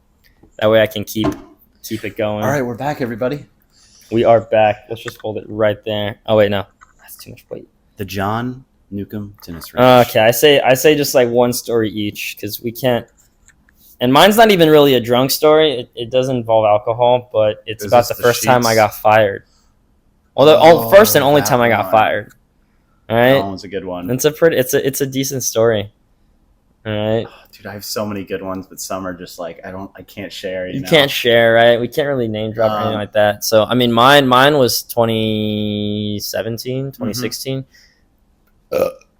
That way I can keep it going. All right, we're back, everybody. We are back. Let's just hold it right there. Oh wait, no, that's too much weight. The John Newcomb tennis range. Okay, I say just like one story each because we can't. And mine's not even really a drunk story. It doesn't involve alcohol, but it's about the first time I got fired. Well, the first and only time I got fired. All right, that one's a good one. It's a decent story. All right, dude, I have so many good ones, but some are just like I can't share. You know? Can't share, right? We can't really name drop or anything like that. So I mean, mine was 2017, 2016.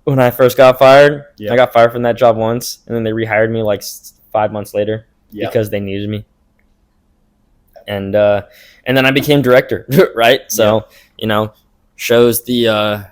When I first got fired. I got fired from that job once, and then they rehired me like 5 months later because they needed me. And then I became director, right? So shows the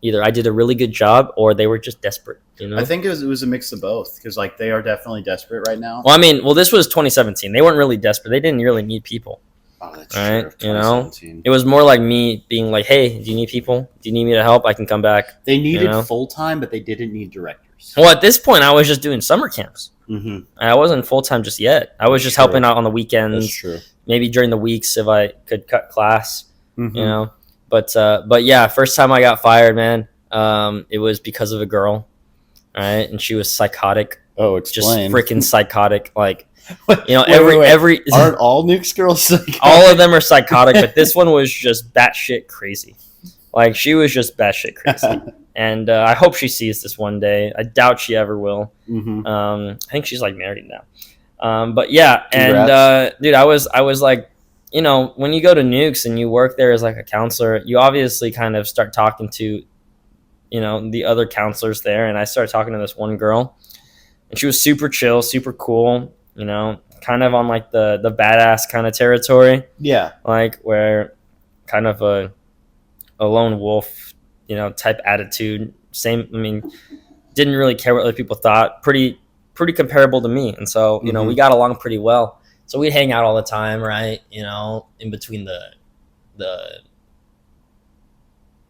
either I did a really good job or they were just desperate. I think it was a mix of both because like they are definitely desperate right now. Well, I mean, this was 2017. They weren't really desperate. They didn't really need people. Oh, that's right. True. It was more like me being like, "Hey, do you need people? Do you need me to help? I can come back." They needed full time, but they didn't need directors. Well, at this point, I was just doing summer camps. Mm-hmm. I wasn't full time just yet. I was just helping out on the weekends. That's true. Maybe during the weeks if I could cut class. Mm-hmm. But yeah, first time I got fired, man. It was because of a girl. All right, and she was psychotic. Oh, explain. Just freaking psychotic. Like, every aren't all Nuke's girls psychotic? All of them are psychotic, but this one was just batshit crazy. Like, she was just batshit crazy. And I hope she sees this one day. I doubt she ever will. Mm-hmm. I think she's like married now. But yeah, and dude, I was like, you know, when you go to Nukes and you work there as like a counselor, you obviously kind of start talking to, you know, the other counselors there. And I started talking to this one girl, and she was super chill, super cool, you know, kind of on like the badass kind of territory. Yeah. Like where kind of a lone wolf, you know, type attitude. Same, I mean, didn't really care what other people thought. Pretty comparable to me. And so, you know, we got along pretty well. So we'd hang out all the time, right? You know, in between the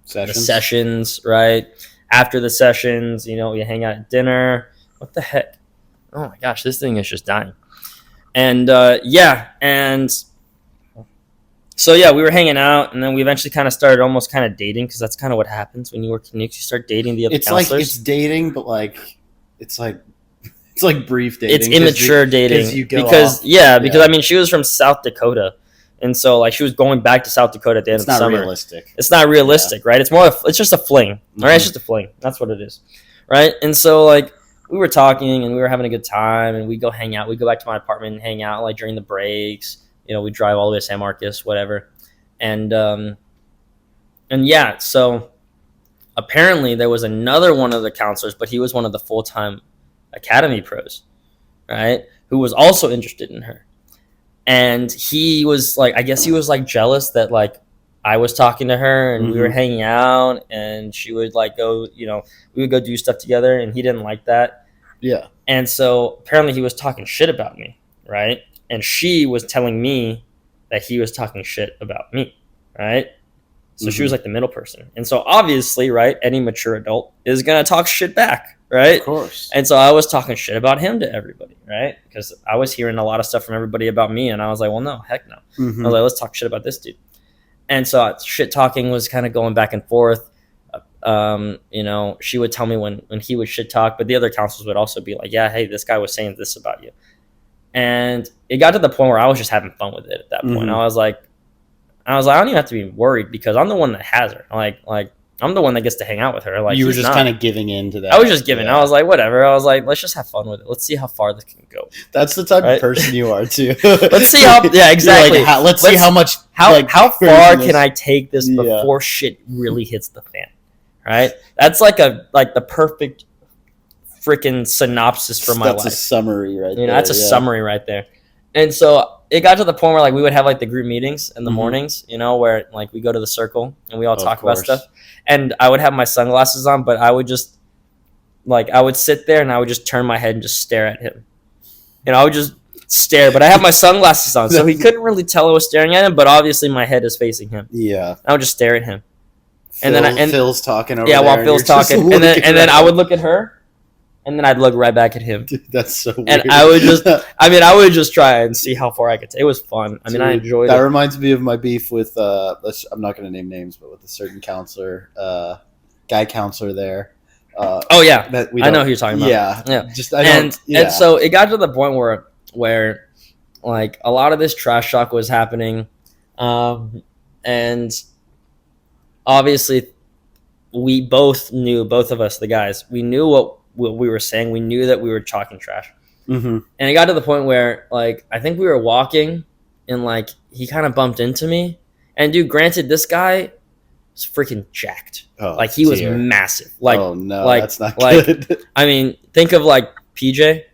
sessions, right? After the sessions, you know, we hang out at dinner. What the heck? Oh my gosh, this thing is just dying. And yeah, and so yeah, we were hanging out, and then we eventually kind of started almost kind of dating, because that's kind of what happens when you work in Nukes. You start dating the other counselors. Like it's dating, but like it's like brief dating. It's immature dating because I mean, she was from South Dakota, and so like she was going back to South Dakota at the end of the summer. It's not realistic, right? It's just a fling, right? It's just a fling. That's what it is, right? And so like we were talking and we were having a good time, and we go hang out. We go back to my apartment and hang out like during the breaks. You know, we drive all the way to San Marcos, whatever, and yeah. So apparently there was another one of the counselors, but he was one of the full-time academy pros, right, who was also interested in her. And he was like, I guess he was like jealous that like I was talking to her and we were hanging out, and she would like go, you know, we would go do stuff together, and he didn't like that. Yeah. And so apparently he was talking shit about me, right? And she was telling me that he was talking shit about me, right? So she was like the middle person. And so obviously, right, any mature adult is going to talk shit back, right? Of course. And so I was talking shit about him to everybody, right? Because I was hearing a lot of stuff from everybody about me, and I was like, well, no, heck no. I was like, let's talk shit about this dude. And so shit talking was kind of going back and forth. You know, she would tell me when he would shit talk, but the other counselors would also be like, yeah, hey, this guy was saying this about you. And it got to the point where I was just having fun with it at that point. I was like, I don't even have to be worried, because I'm the one that has her. Like I'm the one that gets to hang out with her. Like, you were just kind of giving in to that. I was just giving. Yeah. I was like, whatever. I was like, let's just have fun with it. Let's see how far this can go. That's the type of person you are too. Let's see how. Yeah, exactly. Like, let's see how much. How far can I take this before shit really hits the fan? Right. That's like the perfect freaking synopsis for my life. That's a summary right there. You know, that's a summary right there. And so it got to the point where like we would have like the group meetings in the mornings, you know, where like we go to the circle and we all talk about stuff. And I would have my sunglasses on, but I would just like, I would sit there and I would just turn my head and just stare at him. You know, I would just stare, but I have my sunglasses on, so he couldn't really tell I was staring at him, but obviously my head is facing him. Yeah. I would just stare at him. Phil's talking over there. Yeah, while Phil's talking. And then I would look at her. And then I'd look right back at him. Dude, that's so weird. And I would just try and see how far I could take. It was fun. I mean, I enjoyed it. That reminds me of my beef with, I'm not going to name names, but with a certain counselor, guy counselor there. Oh, yeah. I know who you're talking about. Yeah. And so it got to the point where like, a lot of this trash talk was happening. And obviously, both of us, the guys, we knew what we were saying. We knew that we were talking trash. And it got to the point where like I think we were walking and like he kind of bumped into me, and dude, granted, this guy was freaking jacked. Like he was massive. Like, oh no, that's not good. I mean, think of like PJ.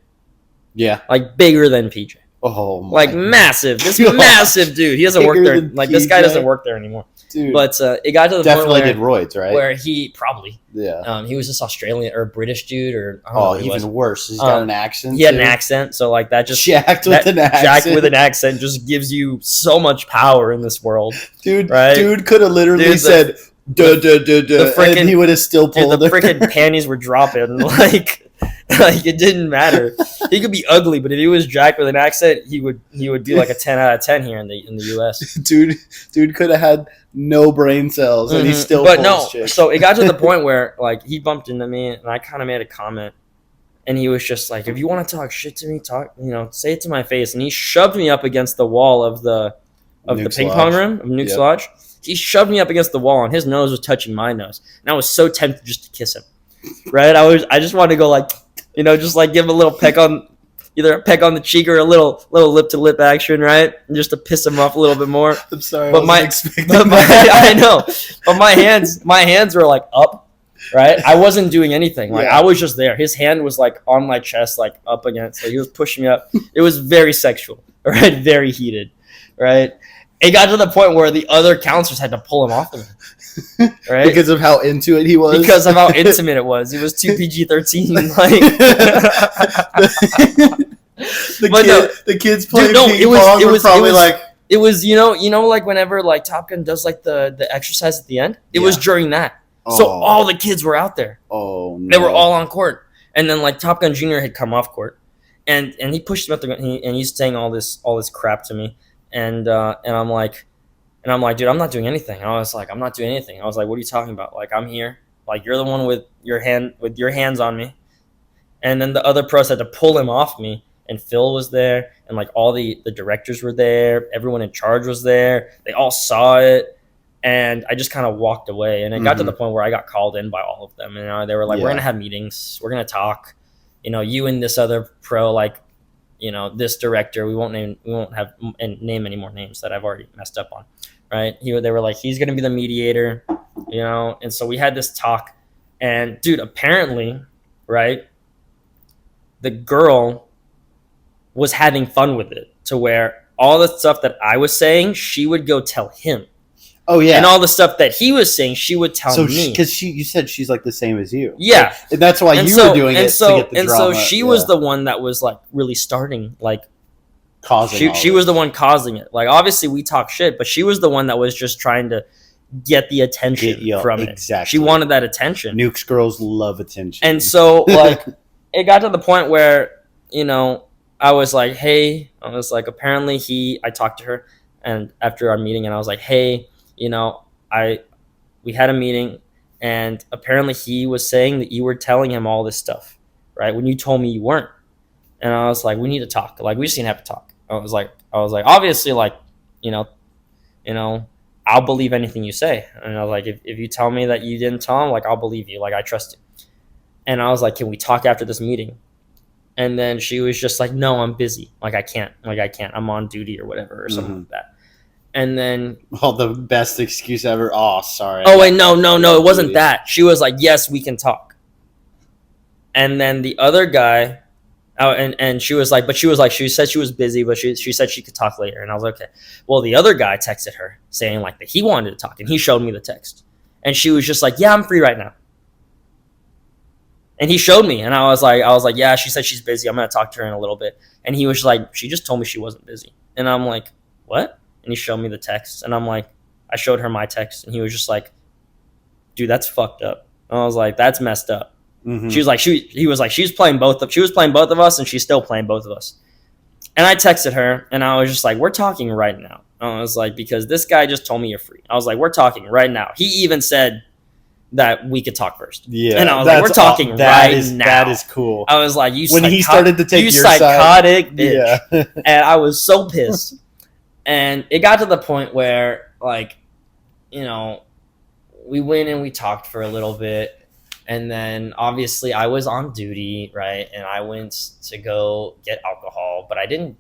Yeah, like bigger than PJ. Oh, like massive. This massive dude. He doesn't work there. Like PJ? This guy doesn't work there anymore. Dude, but it got to the point where definitely did roids, right? Where he probably, he was just Australian or British dude, or I don't know even was. Worse. He's got an accent. He had an accent, so like that just jacked with an accent just gives you so much power in this world, dude. Right? Dude could have literally said duh, and he would have still pulled the freaking panties were dropping like. Like it didn't matter. He could be ugly, but if he was jacked with an accent, he would be like a 10 out of 10 here in the US. Dude could have had no brain cells, and he still. But no, so it got to the point where like he bumped into me, and I kind of made a comment, and he was just like, "If you want to talk shit to me, say it to my face." And he shoved me up against the wall of the ping pong room of Nuke's Lodge. He shoved me up against the wall, and his nose was touching my nose, and I was so tempted just to kiss him. Right? I just wanted to go like, just like give him a little peck on either a peck on the cheek or a little lip to lip action, right? Just to piss him off a little bit more. I'm sorry, but I know, but my hands were like up, right? I wasn't doing anything. Like I was just there. His hand was like on my chest, like up against. Like he was pushing me up. It was very sexual, right? Very heated, right? It got to the point where the other counselors had to pull him off of me, right? Because of how into it he was. Because of how intimate it was. It was too PG-13. Like the kids playing ping pong were probably like. It was like whenever like Top Gun does like the exercise at the end. It was during that. So all the kids were out there. Oh no. They were all on court, and then like Top Gun Junior had come off court, and he pushed him up and he's saying all this crap to me. And I'm like, dude, I'm not doing anything. And I was like, I'm not doing anything. I was like, what are you talking about? Like, I'm here. Like, you're the one with your hands on me. And then the other pros had to pull him off me. And Phil was there, and like all the directors were there. Everyone in charge was there. They all saw it, and I just kind of walked away. And it got to the point where I got called in by all of them. And they were like, we're gonna have meetings. We're gonna talk. You and this other pro, like. This director, we won't name any more names that I've already messed up on, right? They were like, he's going to be the mediator, and so we had this talk, and dude, apparently, right, the girl was having fun with it to where all the stuff that I was saying, she would go tell him. Oh yeah, and all the stuff that he was saying, she would tell me. Because you said she's like the same as you. Yeah, like, and that's why you were doing it to get the drama. And so she was the one that was like really starting, like causing. She was the one causing it. Like obviously we talk shit, but she was the one that was just trying to get the attention from it. Exactly. She wanted that attention. Nukes girls love attention, and so like it got to the point where I was like, hey, apparently I talked to her, and after our meeting, and I was like, hey. We had a meeting, and apparently he was saying that you were telling him all this stuff, right? When you told me you weren't. And I was like, we need to talk. Like, we just need to have a talk. I was like, obviously, like, I'll believe anything you say. And I was like, if you tell me that you didn't tell him, like, I'll believe you. Like, I trust you. And I was like, can we talk after this meeting? And then she was just like, no, I'm busy. Like, I can't. I'm on duty or whatever or something like that. And then the best excuse ever. Oh, sorry. Oh wait, no, it wasn't that. She was like, "Yes, we can talk." And then the other guy, and she was like, she said she was busy, but she said she could talk later. And I was like, okay. Well, the other guy texted her saying like that he wanted to talk, and he showed me the text, and she was just like, "Yeah, I'm free right now." And he showed me, and I was like, "Yeah, she said she's busy. I'm gonna talk to her in a little bit." And he was like, "She just told me she wasn't busy." And I'm like, "What?" And he showed me the text, and I'm like, I showed her my text, and he was just like, dude, that's fucked up. And I was like, that's messed up. She was like, he was like, she was playing both of us, and she's still playing both of us. And I texted her, and I was just like, we're talking right now. I was like, because this guy just told me you're free. I was like, we're talking right now. He even said that we could talk first. Yeah. And I was like, we're talking right now. That is cool. I was like, he started to take your psychotic side. Bitch. Yeah. And I was so pissed. And it got to the point where, like, we went and we talked for a little bit. And then, obviously, I was on duty, right? And I went to go get alcohol. But I did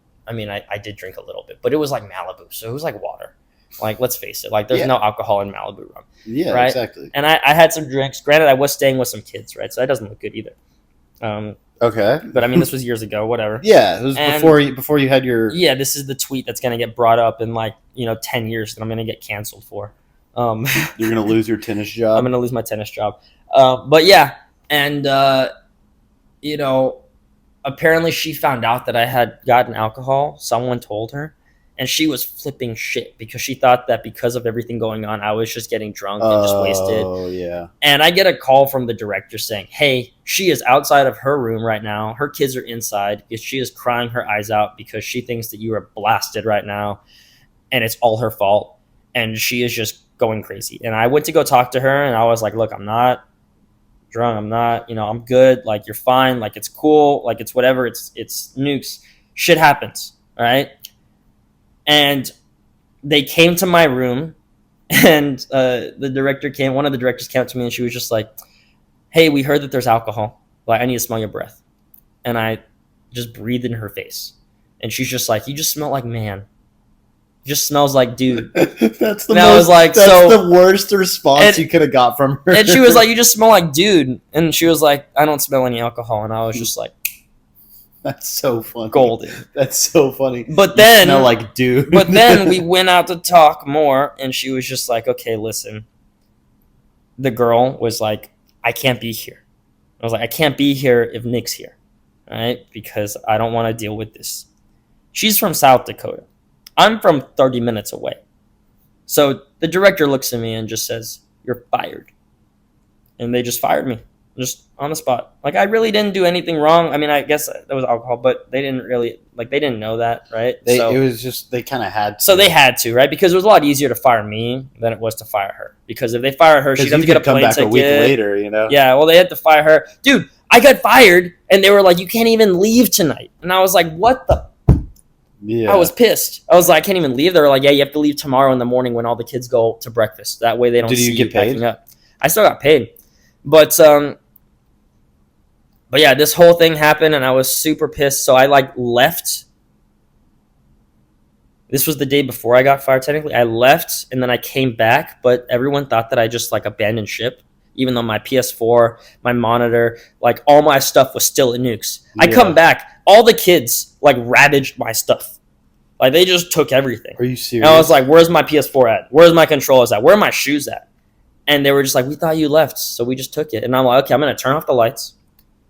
drink a little bit. But it was like Malibu. So it was like water. Like, let's face it. Like, there's no alcohol in Malibu rum. Yeah, right? Exactly. And I had some drinks. Granted, I was staying with some kids, right? So that doesn't look good either. Okay. But this was years ago, whatever. Yeah, it was before you had your... Yeah, this is the tweet that's going to get brought up in 10 years that I'm going to get canceled for. You're going to lose your tennis job? I'm going to lose my tennis job. But yeah, and, apparently she found out that I had gotten alcohol. Someone told her. And she was flipping shit because she thought that because of everything going on, I was just getting drunk and just wasted. Oh, yeah. And I get a call from the director saying, hey, she is outside of her room right now. Her kids are inside because she is crying her eyes out because she thinks that you are blasted right now. And it's all her fault. And she is just going crazy. And I went to go talk to her and I was like, look, I'm not drunk. I'm not, I'm good. Like, you're fine. Like, it's cool. Like, it's whatever. It's nukes. Shit happens. All right. And they came to my room, and one of the directors came up to me, and she was just like, hey, we heard that there's alcohol. Like, I need to smell your breath. And I just breathed in her face. And she's just like, you just smell like man. Just smells like dude. That's the worst response you could have got from her. And she was like, you just smell like dude. And she was like, I don't smell any alcohol. And I was just like, that's so funny. Golden. That's so funny. But then, you smell like dude. But then we went out to talk more, and she was just like, okay, listen. The girl was like, I can't be here. I was like, I can't be here if Nick's here. All right? Because I don't want to deal with this. She's from South Dakota. I'm from 30 minutes away. So the director looks at me and just says, you're fired. And they just fired me. Just on the spot. Like, I really didn't do anything wrong. I mean, I guess that was alcohol, but they didn't really, like, they didn't know that, right? It was just, they kind of had to. So they had to, right? Because it was a lot easier to fire me than it was to fire her. Because if they fire her, she'd have to get a plane ticket. Come back a week later, you know? Yeah, well, they had to fire her. Dude, I got fired, and they were like, you can't even leave tonight. And I was like, what the? Yeah. I was pissed. I was like, I can't even leave. They were like, yeah, you have to leave tomorrow in the morning when all the kids go to breakfast. That way they don't see you packing up. I still got paid. But yeah, this whole thing happened, and I was super pissed. So I like left. This was the day before I got fired. Technically, I left, and then I came back. But everyone thought that I just like abandoned ship, even though my PS4, my monitor, like all my stuff was still at Nukes. Yeah. I come back, all the kids like ravaged my stuff. Like they just took everything. Are you serious? And I was like, "Where's my PS4 at? Where's my controllers at? Where are my shoes at?" And they were just like, "We thought you left, so we just took it." And I'm like, "Okay, I'm gonna turn off the lights."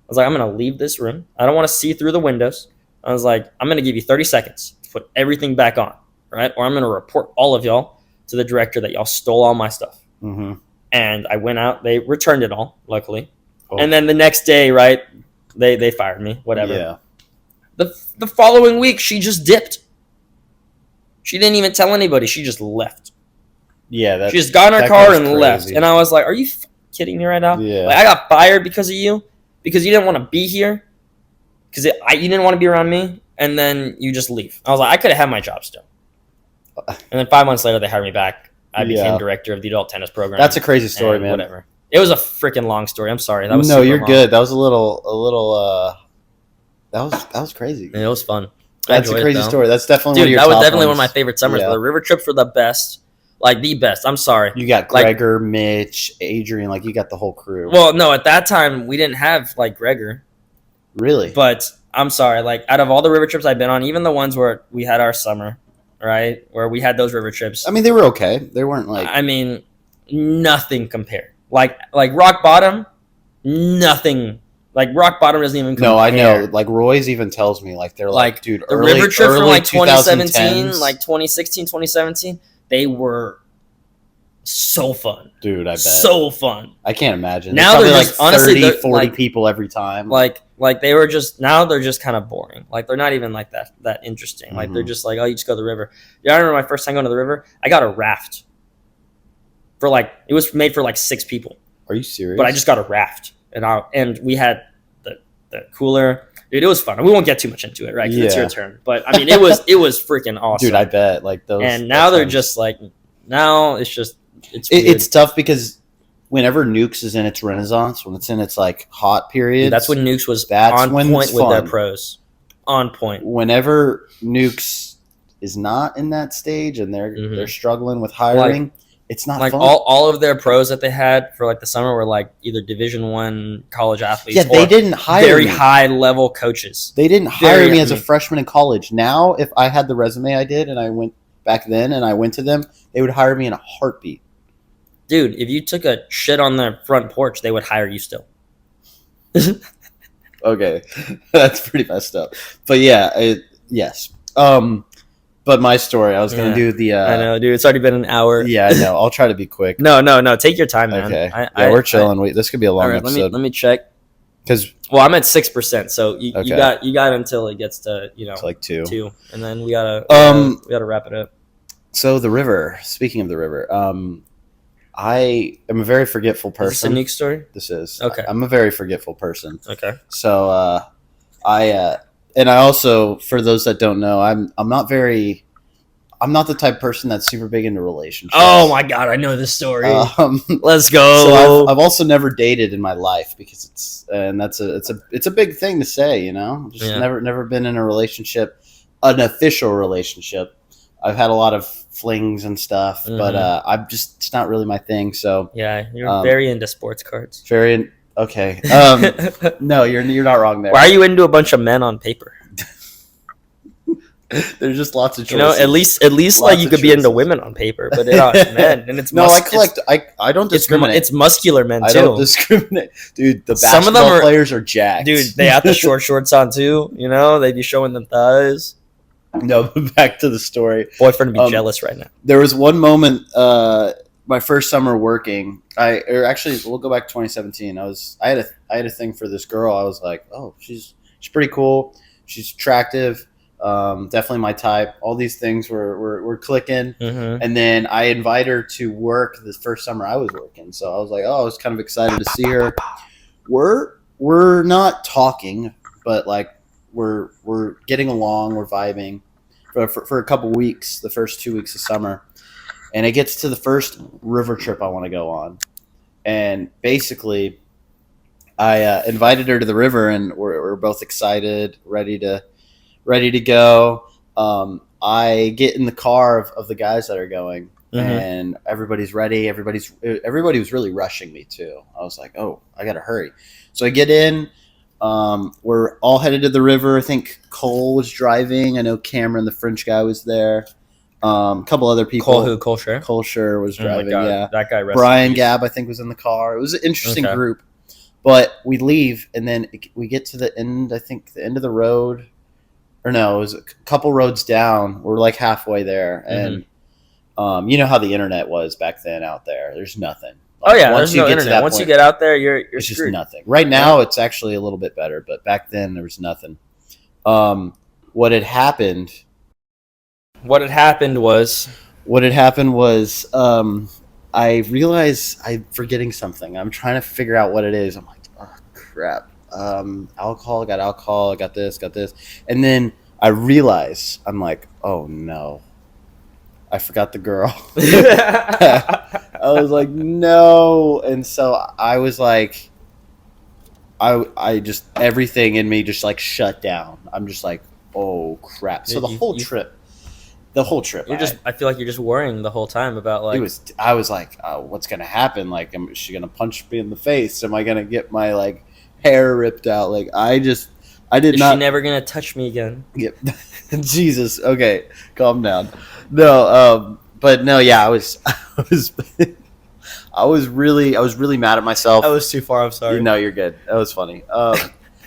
I was like, I'm going to leave this room. I don't want to see through the windows. I was like, I'm going to give you 30 seconds to put everything back on, right? Or I'm going to report all of y'all to the director that y'all stole all my stuff. Mm-hmm. And I went out. They returned it all, luckily. Oh. And then the next day, right, they fired me, whatever. Yeah. The following week, she just dipped. She didn't even tell anybody. She just left. Yeah. She just got in her car and left. And I was like, are you kidding me right now? Yeah. Like, I got fired because of you. Because you didn't want to be here, because you didn't want to be around me, and then you just leave. I was like, I could have had my job still. And then 5 months later, they hired me back. I became director of the adult tennis program. That's a crazy story, man. Whatever. It was a freaking long story. I'm sorry. That was no, you're long. Good. That was a little. That was crazy. And it was fun. That's a crazy story. That's definitely that was definitely one of my favorite summers. Yeah. The river trips were the best. Like, the best. I'm sorry. You got Gregor, Mitch, Adrian. Like, you got the whole crew. Well, no, at that time, we didn't have, like, Gregor. Really? But, I'm sorry. Like, out of all the river trips I've been on, even the ones where we had our summer, right? Where we had those river trips. I mean, they were okay. They weren't, like... I mean, nothing compared. Like Rock Bottom, nothing... Like, Rock Bottom doesn't even compare. No, I know. Like, Roy's even tells me, like, they're like, dude, the river trip from, like, 2017, like, 2016, 2017... They were so fun. Dude, I bet. So fun. I can't imagine. Now they're just, like 30, 40 people every time. Like they were just, now they're just kind of boring. Like they're not even like that interesting. Like they're just like, oh, you just go to the river. Yeah, I remember my first time going to the river. I got a raft. It was made for like 6 people. Are you serious? But I just got a raft. And we had the cooler. Dude, it was fun. We won't get too much into it, right? Because it's your turn. But I mean, it was freaking awesome. Dude, I bet. Like those. And now they're just like, now it's just it's tough because whenever Nukes is in its renaissance, when it's in its like hot period, that's when Nukes was on point with their pros. On point. Whenever Nukes is not in that stage and they're struggling with hiring. It's not like fun. all of their pros that they had for like the summer were like either Division I college athletes. Yeah, they didn't hire very high level coaches. They didn't hire me as a freshman in college. Now, if I had the resume I did and I went back then and I went to them, they would hire me in a heartbeat. Dude, if you took a shit on their front porch, they would hire you still. Okay, that's pretty messed up. But yeah, yes. But my story, I was going to do the... I know, dude. It's already been an hour. Yeah, I know. I'll try to be quick. No. Take your time, man. Okay. We're chilling. This could be a long episode. Let me check. Well, I'm at 6%, so you got until it gets to, it's like 2. And then we gotta wrap it up. So the river. Speaking of the river, I am a very forgetful person. Is this a Nuke story? This is. Okay. I'm a very forgetful person. Okay. So I also, for those that don't know, I'm not very. I'm not the type of person that's super big into relationships. Oh my god, I know this story. Let's go. So I've also never dated in my life because it's a big thing to say, you know. Just never been in a relationship, an official relationship. I've had a lot of flings and stuff, but it's not really my thing. So yeah, you're very into sports cards. Okay. No, you're not wrong there. Why are you into a bunch of men on paper? There's just lots of choices. You know, at least like you could be into women on paper, but it's men, and it's I collect. I don't discriminate. It's muscular men too. I don't discriminate, dude. The basketball players are jacked, dude. They have the short shorts on too. You know, they be showing them thighs. No, but back to the story. Boyfriend would be jealous right now. There was one moment, my first summer working. We'll go back to 2017. I had a thing for this girl. I was like, oh, she's pretty cool. She's attractive. Definitely my type. All these things were clicking. And then I invited her to work this first summer I was working. So I was like, I was kind of excited to see her. We're not talking, but like we're getting along, we're vibing for a couple weeks, the first 2 weeks of summer. And it gets to the first river trip I want to go on. And basically I invited her to the river, and we're both excited, ready to go. I get in the car of the guys that are going, and everybody's ready. Everybody was really rushing me too. I was like, oh, I gotta hurry. So I get in. We're all headed to the river. I think Cole was driving. I know Cameron, the French guy, was there. A couple other people. Cole Scher? Cole Scher was driving. Yeah, that guy. Brian Gabb, I think, was in the car. It was an interesting group. But we leave, and then we get to the end. I think the end of the road. Or no, it was a couple roads down. We're like halfway there, and you know how the internet was back then out there. There's nothing. Like, there's no internet. Once you get out there, you're it's screwed. Just nothing. Right now, it's actually a little bit better, but back then there was nothing. What had happened was I realized I'm forgetting something. I'm trying to figure out what it is. I'm like, oh crap. Alcohol, I got this. And then I realize, I'm like, oh no, I forgot the girl. I was like, no. And so I was like, I just, everything in me just like shut down. I'm just like, oh crap. So the whole trip, I feel like you're just worrying the whole time about like, I was like, what's going to happen? Like, is she going to punch me in the face? Am I going to get my like hair ripped out? Like, is she never gonna touch me again? Yep. Jesus. Okay, calm down. No, but no, yeah, I was really mad at myself. I was too far. I'm sorry. No, you're good. That was funny.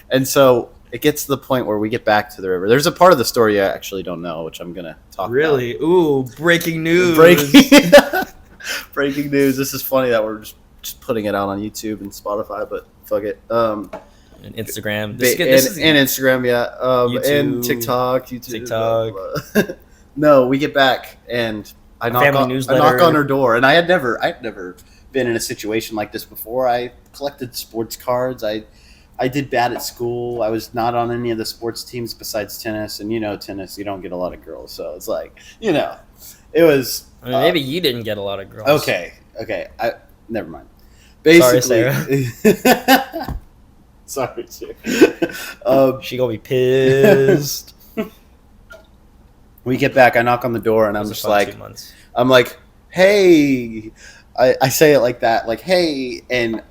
And so it gets to the point where we get back to the river. There's a part of the story I actually don't know, which I'm gonna talk about. Really? Ooh, breaking news. Breaking news. This is funny that we're just putting it out on YouTube and Spotify, but fuck it. And Instagram. And Instagram, yeah. YouTube, and TikTok. Blah, blah. No, we get back and I knock on her door, and I had never been in a situation like this before. I collected sports cards. I did bad at school. I was not on any of the sports teams besides tennis, and tennis, you don't get a lot of girls, so it's like, it was. I mean, maybe you didn't get a lot of girls. Okay. Never mind. Basically, sorry, Sarah. Sorry, Sarah. She gonna be pissed. We get back. I knock on the door, and I'm just like, hey. I say it like that, like, hey, and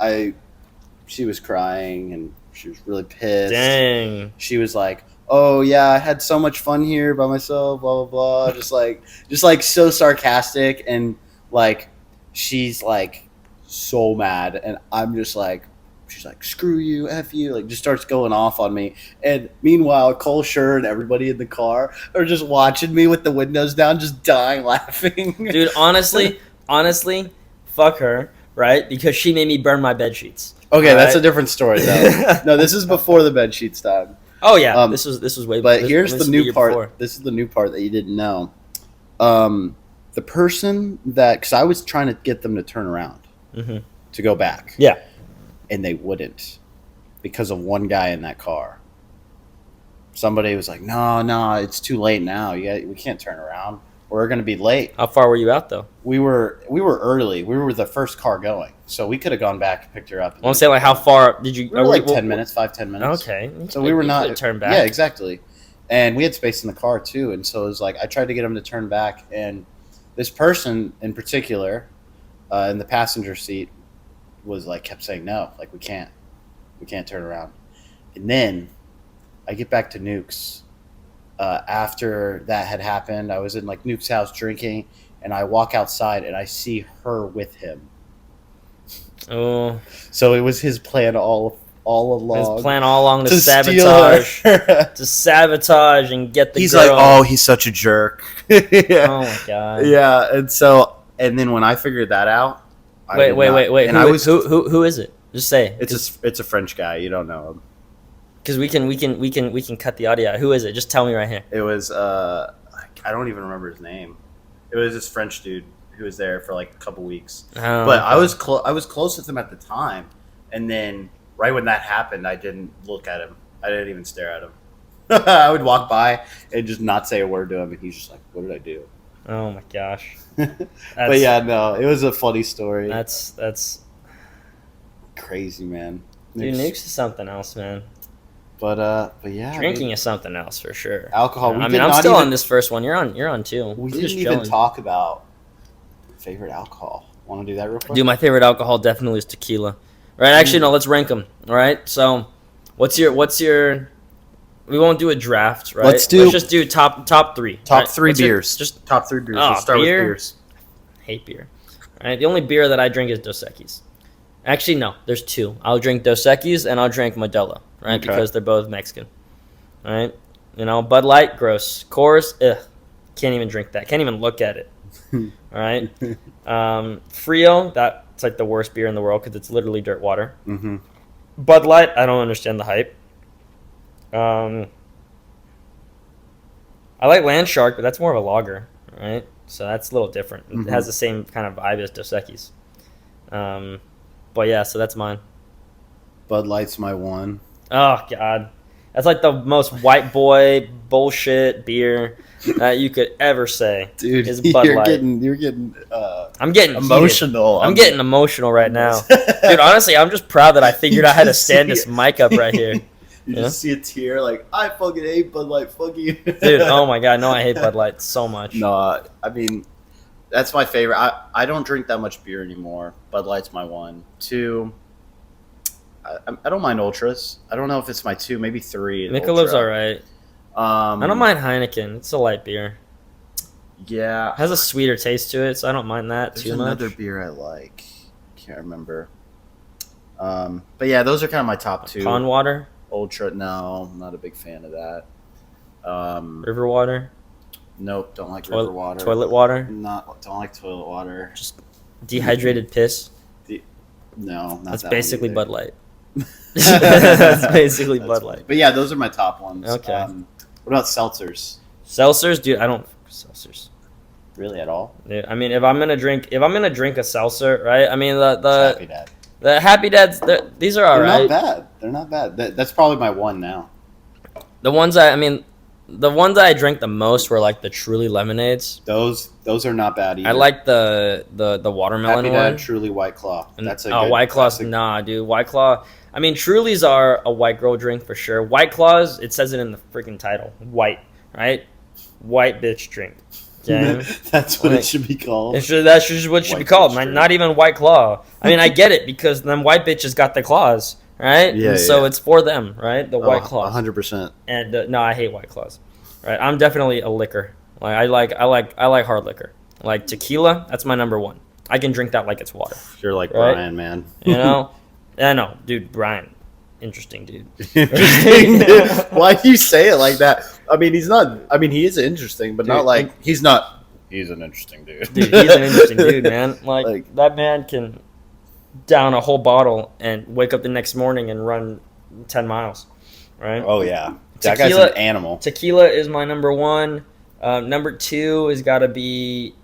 she was crying, and she was really pissed. Dang. She was like, oh yeah, I had so much fun here by myself, blah blah blah. just like so sarcastic, and like she's like so mad, and I'm just like, she's like, screw you, F you, like just starts going off on me. And meanwhile, Cole Scher and everybody in the car are just watching me with the windows down, just dying laughing. Dude, honestly, fuck her, right? Because she made me burn my bed sheets. Okay, that's a different story though. No, this is before the bed sheets time. Oh yeah, this was way. But here's the new part. Before. This is the new part that you didn't know. The person because I was trying to get them to turn around to go back. Yeah. And they wouldn't because of one guy in that car. Somebody was like, no, it's too late now. We can't turn around. we're going to be late. How far were you out though? We were early. We were the first car going, so we could have gone back and picked her up. I want to say, like, how far did you? We were like 10 minutes. Okay. So we were not turn back. Yeah, exactly. And we had space in the car too, and so it was like I tried to get him to turn back, and this person in particular, in the passenger seat, was like kept saying no, like we can't turn around. And then I get back to Nuke's. After that had happened, I was in like Nuke's house drinking, and I walk outside and I see her with him. Oh, so it was his plan all along. His plan all along to sabotage, to sabotage and get the. He's girl. like, oh, he's such a jerk. Yeah. Oh my god. Yeah, and then when I figured that out, wait. And who is it? Just say it's a French guy. You don't know him. Because we can cut the audio out. Who is it? Just tell me right here. It was I don't even remember his name. It was this French dude who was there for like a couple weeks. Oh, but okay. I was close with him at the time, and then right when that happened, I didn't look at him. I didn't even stare at him. I would walk by and just not say a word to him, and he's just like, "What did I do?" Oh my gosh. But yeah, no, it was a funny story. That's crazy, man. Dude, Nukes is something else, man. But yeah, drinking is something else for sure. Alcohol. I mean, I'm still on this first one. You're on two. We didn't even talk about favorite alcohol. Want to do that real quick? Dude, my favorite alcohol definitely is tequila. Right? Actually, no. Let's rank them. All right. So, what's your? We won't do a draft, right? Let's just do top three. Top three beers. Just top three beers. Let's start with beers. I hate beer. All right. The only beer that I drink is Dos Equis. Actually, no. There's two. I'll drink Dos Equis and I'll drink Modelo. Right, okay. Because they're both Mexican. All right, Bud Light, gross. Coors, can't even drink that. Can't even look at it. All right, Frio, that's like the worst beer in the world because it's literally dirt water. Mm-hmm. Bud Light, I don't understand the hype. I like Land Shark, but that's more of a lager, right? So that's a little different. Mm-hmm. It has the same kind of vibe as Dos Equis. But yeah, so that's mine. Bud Light's my one. Oh, God. That's like the most white boy bullshit beer that you could ever say. Dude, is Bud Light. You're getting I'm getting emotional. I'm getting emotional right now. Dude, honestly, I'm just proud that I figured out how to stand this mic up right here. You just see a tear like, I fucking hate Bud Light. Fuck you. Dude, oh my God. No, I hate Bud Light so much. No, I mean, that's my favorite. I don't drink that much beer anymore. Bud Light's my one. Two, I don't mind Ultras. I don't know if it's my two, maybe three. Michelob's all right. I don't mind Heineken. It's a light beer. Yeah. It has a sweeter taste to it, so I don't mind that too much. There's another beer I like. Can't remember. But yeah, those are kind of my top two. Pond water? Ultra, no. I'm not a big fan of that. River water? Nope, don't like river water. Toilet water? Don't like toilet water. Just dehydrated piss? No, not That's that basically one Bud Light. That's basically Bud Light. But yeah, those are my top ones. Okay. What about seltzers? Seltzers, dude, I don't seltzers. Really at all? Dude, I mean, if I'm gonna drink a seltzer, right? I mean Happy Dad. The Happy Dads, these are alright. They're not bad. That's probably my one now. The ones I drank the most were like the Truly lemonades. Those are not bad either. I like the watermelon Happy one. Dad, Truly White Claw. That's White Claws. Nah, dude, White Claw. I mean, Trulies are a white girl drink for sure. White Claws, it says it in the freaking title. White, right? White bitch drink. Okay? That's what it should be called. That's just what it should be called. Not even White Claw. I mean, I get it because them white bitches got the claws, right? Yeah. So it's for them, right? The White Claws. 100%. And no, I hate White Claws. Right? I'm definitely a liquor. Like I like hard liquor. Like tequila, that's my number one. I can drink that like it's water. You're like right? Brian, man. You know? I know, dude. Brian, interesting dude. Why do you say it like that? I mean, he's not. I mean, he is interesting, but dude, not like he's not. He's an interesting dude. Dude, he's an interesting dude, man. Like that man can down a whole bottle and wake up the next morning and run 10 miles, right? Oh yeah, that guy's an animal. Tequila is my number one. Number two has got to be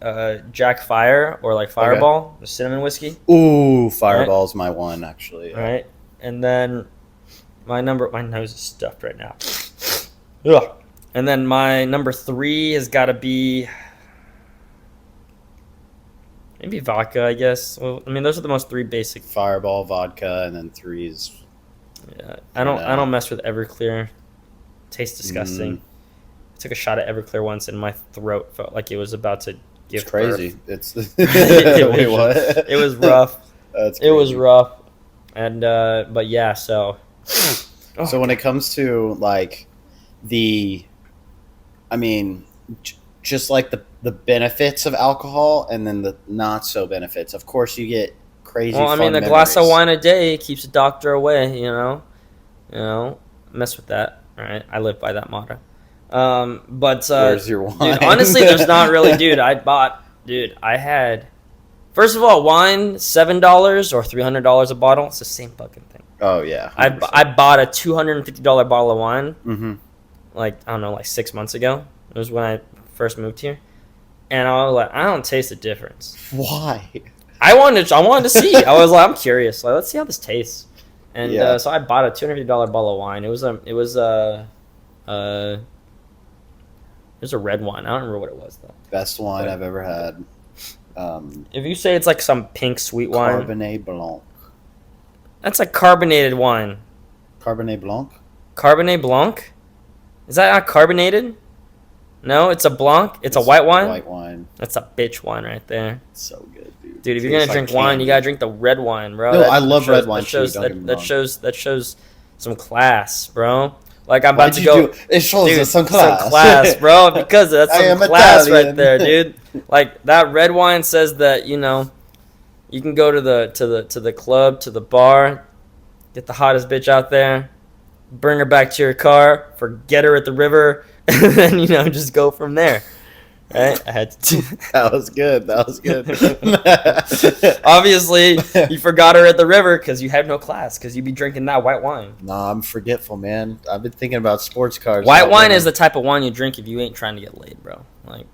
Jack Fire or like Fireball, the cinnamon whiskey. Ooh, Fireball's my one actually. All right, and then my nose is stuffed right now. Ugh. And then my number three has got to be Maybe vodka, I guess. Well, I mean, those are the most three basic. Fireball, vodka, and then threes. Yeah, I don't mess with Everclear. Tastes disgusting. I took a shot at Everclear once, and my throat felt like it was about to give It's crazy. birth. It's Wait, what? It was rough. That's crazy. It was rough, and but yeah. So when it comes to like just like the benefits of alcohol and then the not so benefits. Of course, you get crazy. Well, I mean, a glass of wine a day keeps a doctor away. Mess with that. All right, I live by that motto. But where's your wine? Dude, honestly, there's not really, dude. I had. First of all, wine $7 or $300 a bottle. It's the same fucking thing. Oh yeah. I bought a $250 bottle of wine. Mm-hmm. Like I don't know, like 6 months ago. It was when I first moved here, and I was like, I don't taste the difference. Why? I wanted to see. I was like, I'm curious. Like, let's see how this tastes. And so I bought a $250 bottle of wine. It was a red wine. I don't remember what it was though. Best wine I've ever had. If you say it's like some pink sweet wine, Cabernet Blanc. That's a carbonated wine. Cabernet Blanc. Cabernet Blanc. Is that not carbonated? No, it's a Blanc. It's a white wine. White wine. That's a bitch wine right there. It's so good, dude. Dude, if you're gonna drink wine, you gotta drink the red wine, bro. No, I love red wine too. That shows some class, bro. Like I'm about to go. It shows some class, bro. Because that's some class Italian. right there, dude. Like that red wine says that you can go to the club, to the bar, get the hottest bitch out there, bring her back to your car, forget her at the river, and then just go from there. Right? I had to. That was good. Obviously, you forgot her at the river because you had no class because you'd be drinking that white wine. Nah, I'm forgetful, man. I've been thinking about sports cars. White wine is the type of wine you drink if you ain't trying to get laid, bro. Like,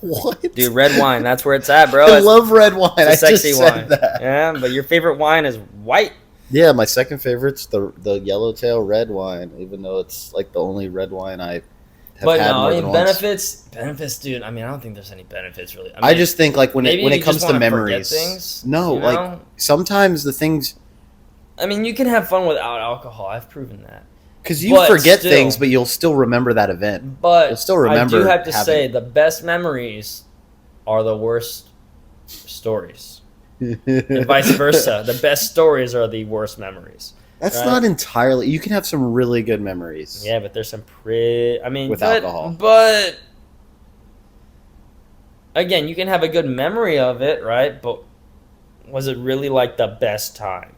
what? Dude, red wine. That's where it's at, bro. I love red wine. It's a sexy just said wine. That. Yeah, but your favorite wine is white. Yeah, my second favorite's the yellowtail red wine, even though it's like the only red wine I. But no, I mean benefits, dude. I mean, I don't think there's any benefits really. I just think like when it comes to memories, things, like sometimes the things. I mean, you can have fun without alcohol. I've proven that. Because you forget things, but you'll still remember that event. But you'll still remember. I do have to say, the best memories are the worst stories, and vice versa. The best stories are the worst memories. That's not entirely. You can have some really good memories. Yeah, but there's some with alcohol. But again, you can have a good memory of it, right? But was it really like the best time?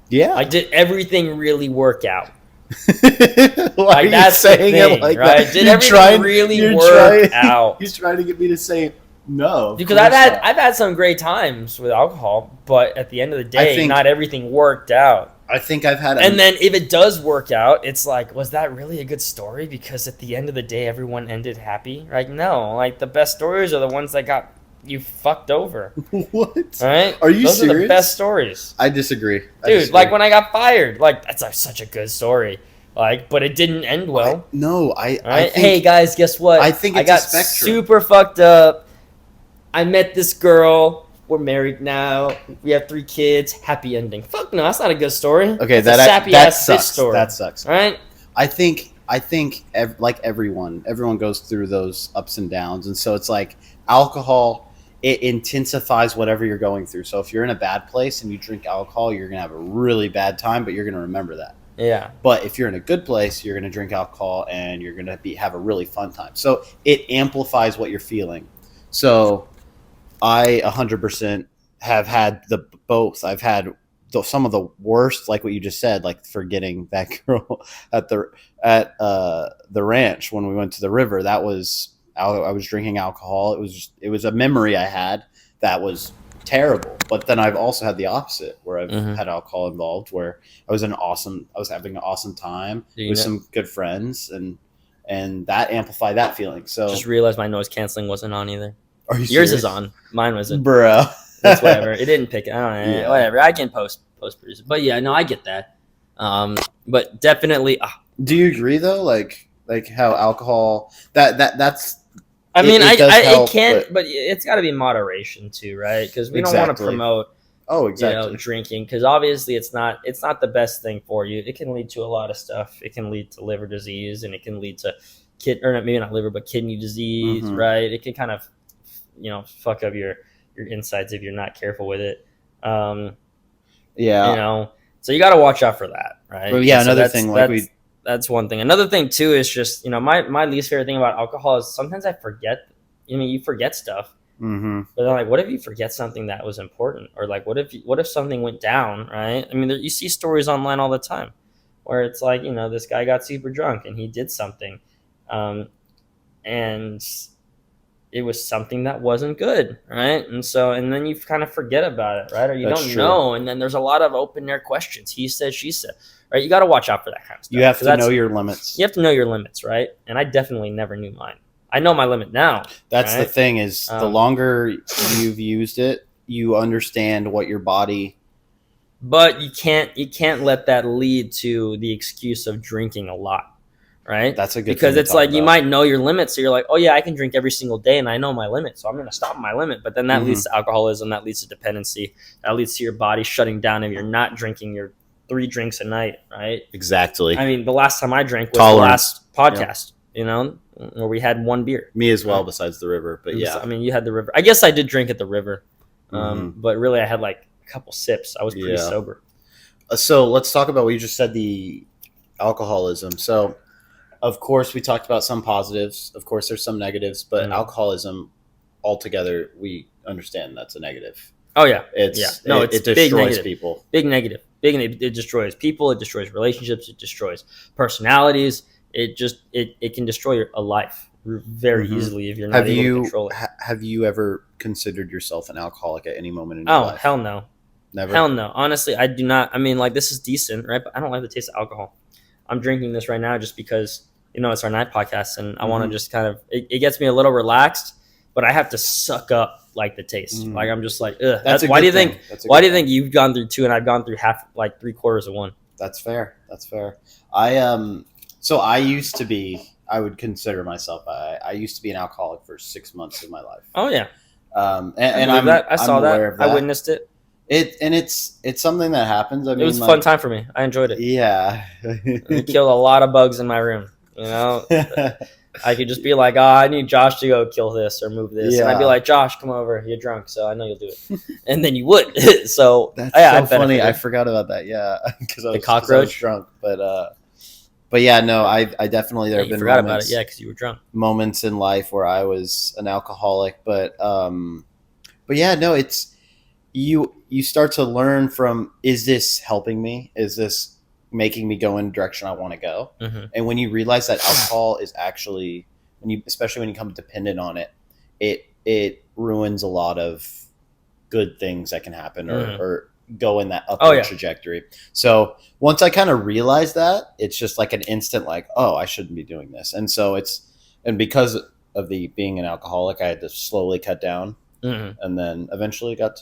Yeah. Like, did everything really work out? Why are you saying it like right? that? Did everything really work out? You're trying to get me to say no. Because I've had some great times with alcohol, but at the end of the day, not everything worked out. I think I've had. And then if it does work out, it's like, was that really a good story? Because at the end of the day, everyone ended happy. Like, no, like the best stories are the ones that got you fucked over. What? Right? Are you Those serious? Are the best stories. I disagree. Dude, like when I got fired, like that's such a good story. Like, but it didn't end well. I think, hey guys, guess what? I think it's I got a spectrum. Super fucked up. I met this girl. We're married now. We have 3 kids. Happy ending. Fuck no, that's not a good story. Okay, that's a sappy ass bitch story. That sucks. All right. I think like everyone goes through those ups and downs, and so it's like alcohol. It intensifies whatever you're going through. So if you're in a bad place and you drink alcohol, you're gonna have a really bad time, but you're gonna remember that. Yeah. But if you're in a good place, you're gonna drink alcohol and you're gonna have a really fun time. So it amplifies what you're feeling. So I 100% have had both. I've had some of the worst, like what you just said, like forgetting that girl at the ranch when we went to the river. That was I was drinking alcohol. It was a memory I had that was terrible. But then I've also had the opposite, where I've had alcohol involved, where I was having an awesome time with some good friends, and that amplified that feeling. So just realized my noise canceling wasn't on either. Are you Yours serious? is on. Mine wasn't. Bro. That's whatever. It didn't pick it. I don't know. Yeah. Whatever. I can post produce it. But yeah, no, I get that. But definitely. Do you agree though? Like how alcohol that's I mean, it can't, but it's got to be moderation too, right? Because we don't want to promote, drinking, because obviously it's not the best thing for you. It can lead to a lot of stuff. It can lead to liver disease, and it can lead to maybe not liver, but kidney disease, right? It can kind of, fuck up your insides if you're not careful with it. So you got to watch out for that, right? Well, yeah, another thing, that's one thing. Another thing too is just, my least favorite thing about alcohol is sometimes I forget. You forget stuff, but then like, what if you forget something that was important, or like, what if something went down, right? I mean, you see stories online all the time where it's like, this guy got super drunk and he did something, and it was something that wasn't good, right? And then you kind of forget about it, right? Or you don't know, and then there's a lot of open air questions. He said, she said, right? You got to watch out for that kind of stuff. You have to know your limits. You have to know your limits, right? And I definitely never knew mine. I know my limit now. That's the thing is, the longer you've used it, you understand what your body. But you can't let that lead to the excuse of drinking a lot. Right? That's a good because it's like, you might know your limits, so you're like, oh yeah, I can drink every single day and I know my limit, so I'm going to stop my limit. But then that leads to alcoholism, that leads to dependency, that leads to your body shutting down if you're not drinking your 3 drinks a night, right? Exactly. I mean, the last time I drank was the last podcast, where we had 1 beer. Me as well, besides the river, but yeah. I mean, you had the river. I guess I did drink at the river, but really I had like a couple sips. I was pretty sober. So let's talk about what you just said, the alcoholism. So of course, we talked about some positives. Of course, there's some negatives, but alcoholism altogether, we understand that's a negative. Oh yeah, it destroys big negative. People. Big negative. It destroys people. It destroys relationships. It destroys personalities. It can destroy a life very easily if you're not able to control it. Have you ever considered yourself an alcoholic at any moment in your life? Oh hell no, never. Hell no. Honestly, I do not. I mean, like, this is decent, right? But I don't like the taste of alcohol. I'm drinking this right now just because, it's our night podcast, and I want to just kind of, it gets me a little relaxed, but I have to suck up like the taste. Like, I'm just like, ugh. Why do you think you've gone through 2 and I've gone through half, like 3/4 of 1? That's fair. So I would consider myself, I used to be an alcoholic for 6 months of my life. Oh yeah. I saw that. I witnessed it. It's something that happens. I mean, it was a fun time for me. I enjoyed it. Yeah. I killed a lot of bugs in my room. I could just be like, I need Josh to go kill this or move this, and I'd be like, Josh, come over. You're drunk, so I know you'll do it. And then you would. So that's so funny. I forgot about that. Yeah, because I was drunk. But yeah, no, I definitely there have been forgot about it. Yeah, because you were drunk. Moments in life where I was an alcoholic, but yeah, no, it's you start to learn from, is this helping me? Is this making me go in the direction I want to go? And when you realize that alcohol is actually, especially when you become dependent on it, it ruins a lot of good things that can happen or go in that upward trajectory. So once I kind of realized that, it's just like an instant like, oh, I shouldn't be doing this. And so and because of being an alcoholic, I had to slowly cut down, and then eventually it got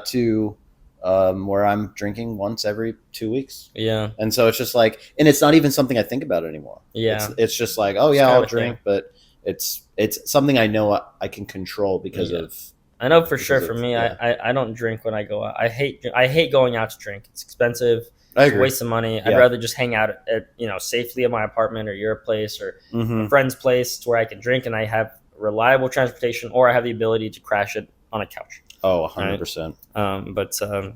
to where I'm drinking once every 2 weeks. Yeah. And so it's just like, and it's not even something I think about anymore. Yeah. It's just like, oh yeah, I'll drink, but it's something I know I can control because of. I know for sure. For me, I don't drink when I go out. I hate going out to drink. It's expensive. It's a waste of money. I'd rather just hang out at safely at my apartment or your place or a friend's place where I can drink and I have reliable transportation, or I have the ability to crash it on a couch. Oh, 100%. Right?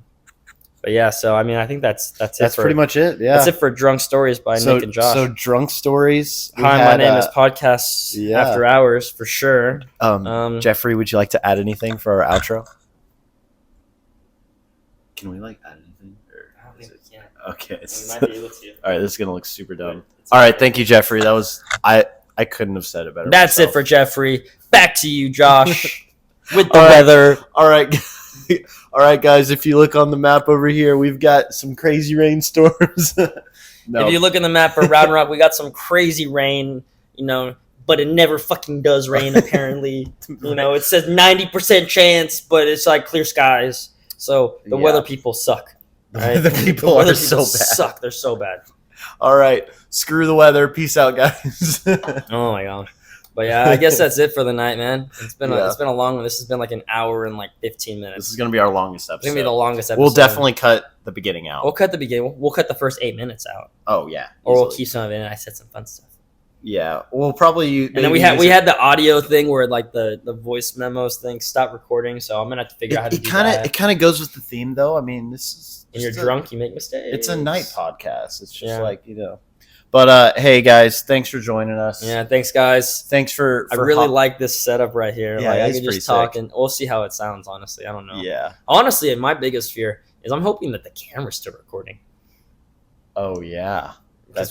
But yeah, so I mean, I think that's it. That's pretty much it. Yeah, that's it for Drunk Stories by Nick and Josh. So Drunk Stories. Hi, my name is Podcasts After Hours for sure. Jeffrey, would you like to add anything for our outro? Can we add anything? I don't think we can. Okay. We might be able to. All right, this is gonna look super dumb. All right, thank you, Jeffrey. That was I couldn't have said it better. That's myself. It for Jeffrey. Back to you, Josh. With the weather. All right. All right, guys, if you look on the map over here, we've got some crazy rainstorms. No. If you look in the map for Round Rock, we got some crazy rain, but it never fucking does rain, apparently. It says 90% chance, but it's like clear skies. So the weather people suck. Right? The people are so bad. Suck. They're so bad. All right. Screw the weather. Peace out, guys. Oh, my gosh. But yeah, I guess that's it for the night, man. It's been a long one. This has been like an hour and like 15 minutes. This is gonna be our longest episode. It's gonna be the longest episode. We'll definitely cut the beginning out. We'll cut the beginning. We'll cut the first 8 minutes out. Oh yeah. Or we'll keep some of it. And I said some fun stuff. Yeah, we'll probably. And then we had the audio thing where like the voice memos thing stopped recording. So I'm gonna have to figure out how to do that. It kind of goes with the theme, though. I mean, this is. When you're drunk, you make mistakes. It's a night podcast. It's just like, you know. But hey, guys, thanks for joining us. Yeah, thanks, guys. Thanks for I really like this setup right here. Yeah, like I can just talk and we'll see how it sounds. Honestly, I don't know. Yeah. Honestly, my biggest fear is I'm hoping that the camera's still recording. Oh yeah,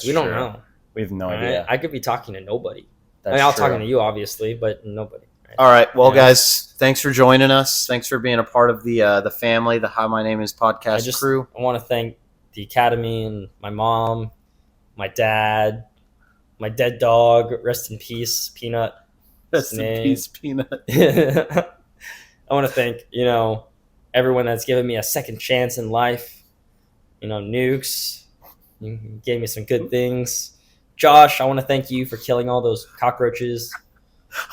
we don't know. We have no idea. I could be talking to nobody. I'll talking to you, obviously, but nobody. Right? All right. Well, guys, thanks for joining us. Thanks for being a part of the family, the Hi My Name Is podcast crew. I want to thank the Academy and my mom, my dad, my dead dog. Rest in peace, Peanut. Rest in peace, Peanut. I want to thank everyone that's given me a second chance in life. Nukes. You gave me some good things. Josh, I want to thank you for killing all those cockroaches.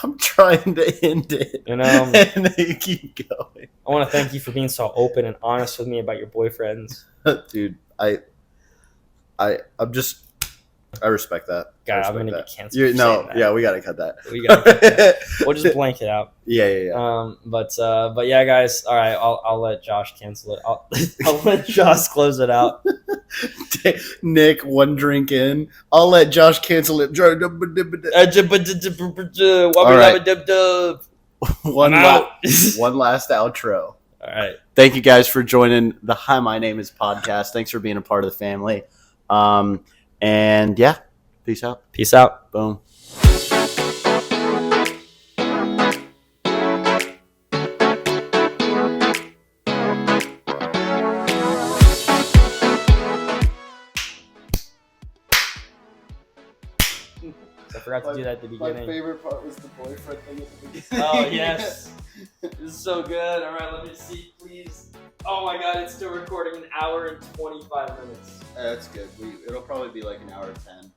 I'm trying to end it. And you keep going. I want to thank you for being so open and honest with me about your boyfriends. Dude, I respect that. God, I'm gonna get canceled. We gotta cut that. We'll just blank it out. Yeah. But yeah, guys. All right, I'll let Josh cancel it. I'll let Josh close it out. Nick, one drink in. I'll let Josh cancel it. All right. One last outro. All right. Thank you guys for joining the Hi My Name Is podcast. Thanks for being a part of the family. And yeah, peace out. Peace out. Boom. I forgot to do that at the beginning. My favorite part was the boyfriend thing at the beginning. Oh, yes. This is so good. All right, let me see, please. Oh, my God, it's still recording an hour and 25 minutes. That's good. It'll probably be like an hour 10.